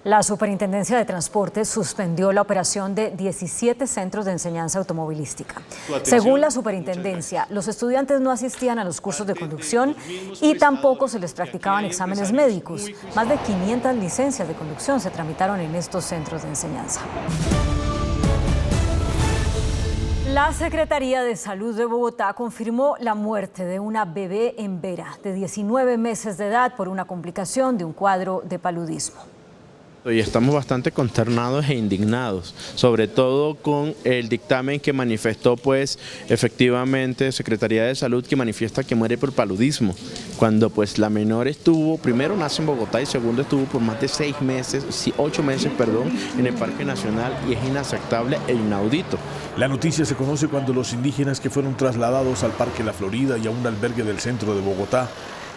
La Superintendencia de Transportes suspendió la operación de 17 centros de enseñanza automovilística. Según la Superintendencia, los estudiantes no asistían a los cursos de conducción y tampoco se les practicaban exámenes médicos. Más de 500 licencias de conducción se tramitaron en estos centros de enseñanza. La Secretaría de Salud de Bogotá confirmó la muerte de una bebé en Vera de 19 meses de edad por una complicación de un cuadro de paludismo. Y estamos bastante consternados e indignados, sobre todo con el dictamen que manifestó efectivamente Secretaría de Salud, que manifiesta que muere por paludismo, cuando la menor estuvo, primero nace en Bogotá y segundo estuvo por más de 8 meses, en el Parque Nacional, y es inaceptable e inaudito. La noticia se conoce cuando los indígenas que fueron trasladados al Parque La Florida y a un albergue del centro de Bogotá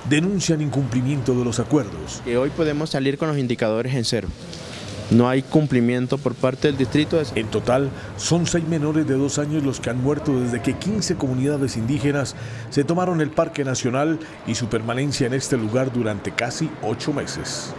denuncian incumplimiento de los acuerdos. Que hoy podemos salir con los indicadores en cero. No hay cumplimiento por parte del distrito. En total, son 6 menores de 2 años los que han muerto desde que 15 comunidades indígenas se tomaron el Parque Nacional y su permanencia en este lugar durante casi 8 meses.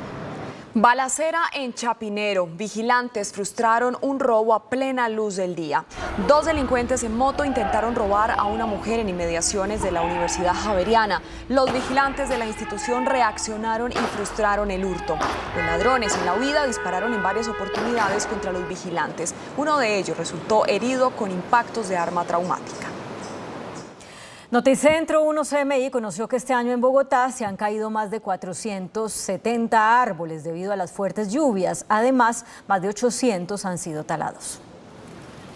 Balacera en Chapinero. Vigilantes frustraron un robo a plena luz del día. 2 delincuentes en moto intentaron robar a una mujer en inmediaciones de la Universidad Javeriana. Los vigilantes de la institución reaccionaron y frustraron el hurto. Los ladrones en la huida dispararon en varias oportunidades contra los vigilantes. Uno de ellos resultó herido con impactos de arma traumática. Noticentro 1 CMI conoció que este año en Bogotá se han caído más de 470 árboles debido a las fuertes lluvias. Además, más de 800 han sido talados.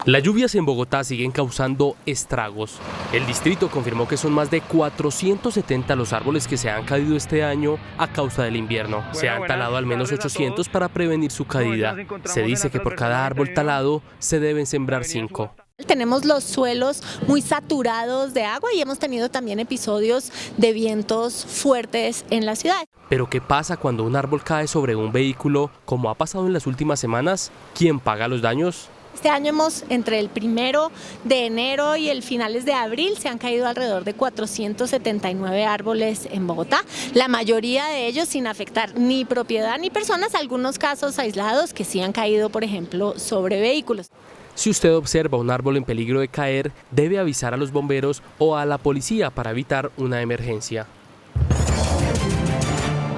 Las lluvias en Bogotá siguen causando estragos. El distrito confirmó que son más de 470 los árboles que se han caído este año a causa del invierno. Se han talado al menos 800 para prevenir su caída. Se dice que por cada árbol talado se deben sembrar 5. Tenemos los suelos muy saturados de agua y hemos tenido también episodios de vientos fuertes en la ciudad. Pero ¿qué pasa cuando un árbol cae sobre un vehículo, como ha pasado en las últimas semanas? ¿Quién paga los daños? Este año entre el 1 de enero y el finales de abril se han caído alrededor de 479 árboles en Bogotá, la mayoría de ellos sin afectar ni propiedad ni personas, algunos casos aislados que sí han caído, por ejemplo, sobre vehículos. Si usted observa un árbol en peligro de caer, debe avisar a los bomberos o a la policía para evitar una emergencia.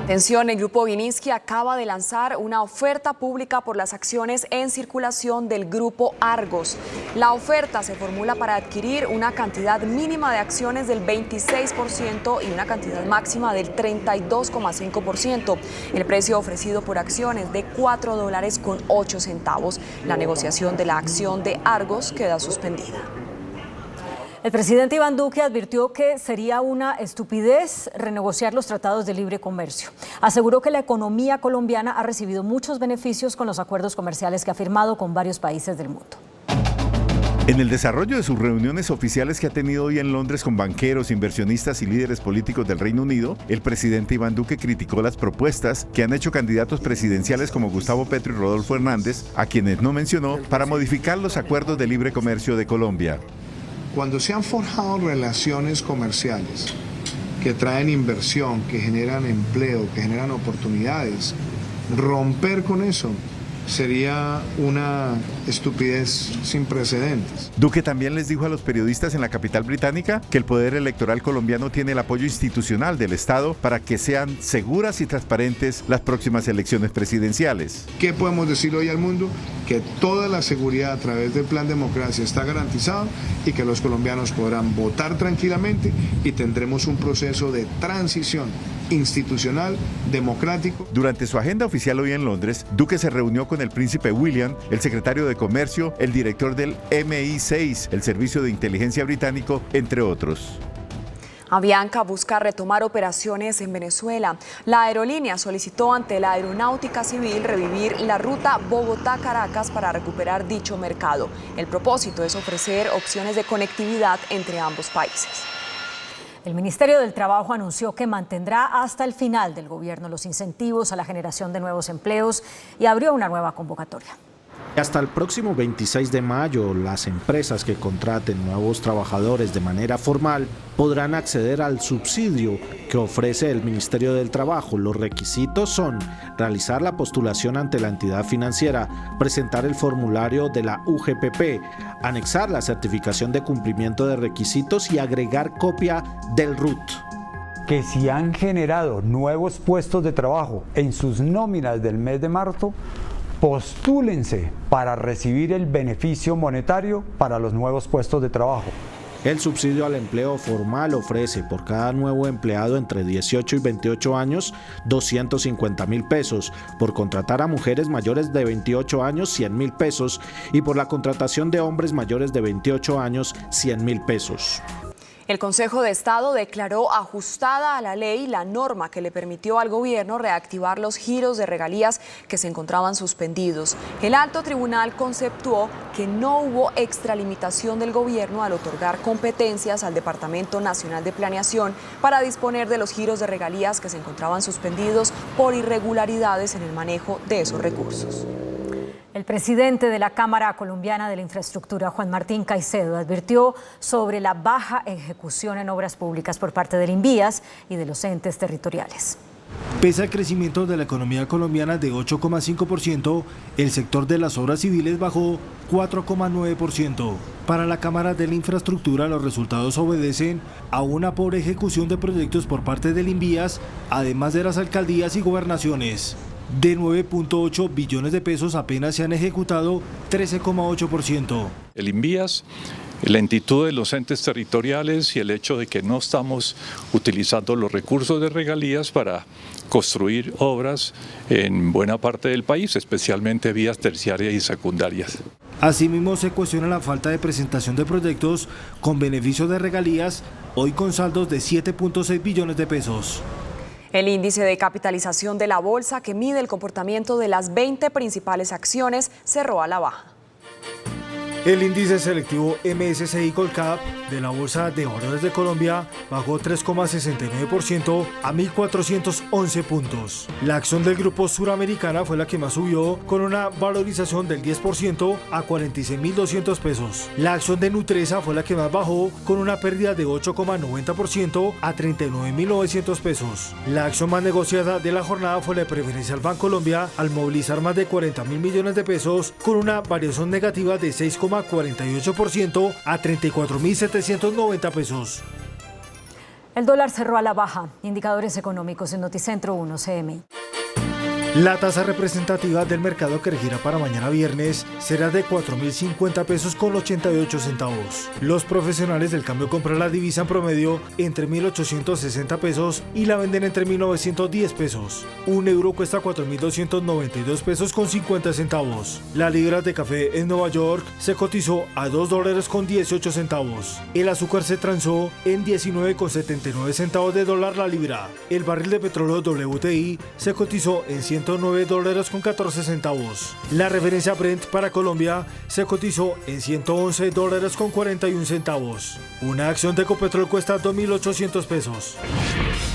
Atención, el Grupo Gilinski acaba de lanzar una oferta pública por las acciones en circulación del Grupo Argos. La oferta se formula para adquirir una cantidad mínima de acciones del 26% y una cantidad máxima del 32,5%. El precio ofrecido por acción es de $4.08. La negociación de la acción de Argos queda suspendida. El presidente Iván Duque advirtió que sería una estupidez renegociar los tratados de libre comercio. Aseguró que la economía colombiana ha recibido muchos beneficios con los acuerdos comerciales que ha firmado con varios países del mundo. En el desarrollo de sus reuniones oficiales que ha tenido hoy en Londres con banqueros, inversionistas y líderes políticos del Reino Unido, el presidente Iván Duque criticó las propuestas que han hecho candidatos presidenciales como Gustavo Petro y Rodolfo Hernández, a quienes no mencionó, para modificar los acuerdos de libre comercio de Colombia. Cuando se han forjado relaciones comerciales que traen inversión, que generan empleo, que generan oportunidades. Romper con eso sería una estupidez sin precedentes. Duque también les dijo a los periodistas en la capital británica que el poder electoral colombiano tiene el apoyo institucional del Estado para que sean seguras y transparentes las próximas elecciones presidenciales. ¿Qué podemos decir hoy al mundo? Que toda la seguridad a través del Plan Democracia está garantizado y que los colombianos podrán votar tranquilamente y tendremos un proceso de transición institucional, democrático. Durante su agenda oficial hoy en Londres, Duque se reunió con el príncipe William, el secretario de Comercio, el director del MI6, el Servicio de Inteligencia británico, entre otros. Avianca busca retomar operaciones en Venezuela. La aerolínea solicitó ante la Aeronáutica Civil revivir la ruta Bogotá-Caracas para recuperar dicho mercado. El propósito es ofrecer opciones de conectividad entre ambos países. El Ministerio del Trabajo anunció que mantendrá hasta el final del gobierno los incentivos a la generación de nuevos empleos y abrió una nueva convocatoria. Hasta el próximo 26 de mayo, las empresas que contraten nuevos trabajadores de manera formal podrán acceder al subsidio que ofrece el Ministerio del Trabajo. Los requisitos son realizar la postulación ante la entidad financiera, presentar el formulario de la UGPP, anexar la certificación de cumplimiento de requisitos y agregar copia del RUT. Que si han generado nuevos puestos de trabajo en sus nóminas del mes de marzo, postúlense para recibir el beneficio monetario para los nuevos puestos de trabajo. El subsidio al empleo formal ofrece por cada nuevo empleado entre 18 y 28 años 250.000 pesos, por contratar a mujeres mayores de 28 años 100.000 pesos y por la contratación de hombres mayores de 28 años 100.000 pesos. El Consejo de Estado declaró ajustada a la ley la norma que le permitió al gobierno reactivar los giros de regalías que se encontraban suspendidos. El alto tribunal conceptuó que no hubo extralimitación del gobierno al otorgar competencias al Departamento Nacional de Planeación para disponer de los giros de regalías que se encontraban suspendidos por irregularidades en el manejo de esos recursos. El presidente de la Cámara Colombiana de la Infraestructura, Juan Martín Caicedo, advirtió sobre la baja ejecución en obras públicas por parte del INVIAS y de los entes territoriales. Pese al crecimiento de la economía colombiana de 8,5%, el sector de las obras civiles bajó 4,9%. Para la Cámara de la Infraestructura, los resultados obedecen a una pobre ejecución de proyectos por parte del INVIAS, además de las alcaldías y gobernaciones. De 9.8 billones de pesos apenas se han ejecutado 13,8%. El INVIAS, la lentitud de los entes territoriales y el hecho de que no estamos utilizando los recursos de regalías para construir obras en buena parte del país, especialmente vías terciarias y secundarias. Asimismo, se cuestiona la falta de presentación de proyectos con beneficio de regalías, hoy con saldos de 7.6 billones de pesos. El índice de capitalización de la bolsa, que mide el comportamiento de las 20 principales acciones, cerró a la baja. El índice selectivo MSCI Colcap de la Bolsa de Valores de Colombia bajó 3,69% a 1.411 puntos. La acción del Grupo Suramericana fue la que más subió, con una valorización del 10% a 46.200 pesos. La acción de Nutresa fue la que más bajó, con una pérdida de 8,90% a 39.900 pesos. La acción más negociada de la jornada fue la de Preferencial Bancolombia, al movilizar más de 40.000 millones de pesos, con una variación negativa de 6,48% a 34.790 pesos. El dólar cerró a la baja. Indicadores económicos en Noticentro 1 CMI. La tasa representativa del mercado que regirá para mañana viernes será de 4.050 pesos con 88 centavos. Los profesionales del cambio compran la divisa en promedio entre 1.860 pesos y la venden entre 1.910 pesos. Un euro cuesta 4.292 pesos con 50 centavos. La libra de café en Nueva York se cotizó a $2 con 18 centavos. El azúcar se transó en 19,79 centavos de dólar la libra. El barril de petróleo WTI se cotizó en $109 con 14 centavos. La referencia Brent para Colombia se cotizó en $111 con 41 centavos. Una acción de Ecopetrol cuesta 2.800 pesos.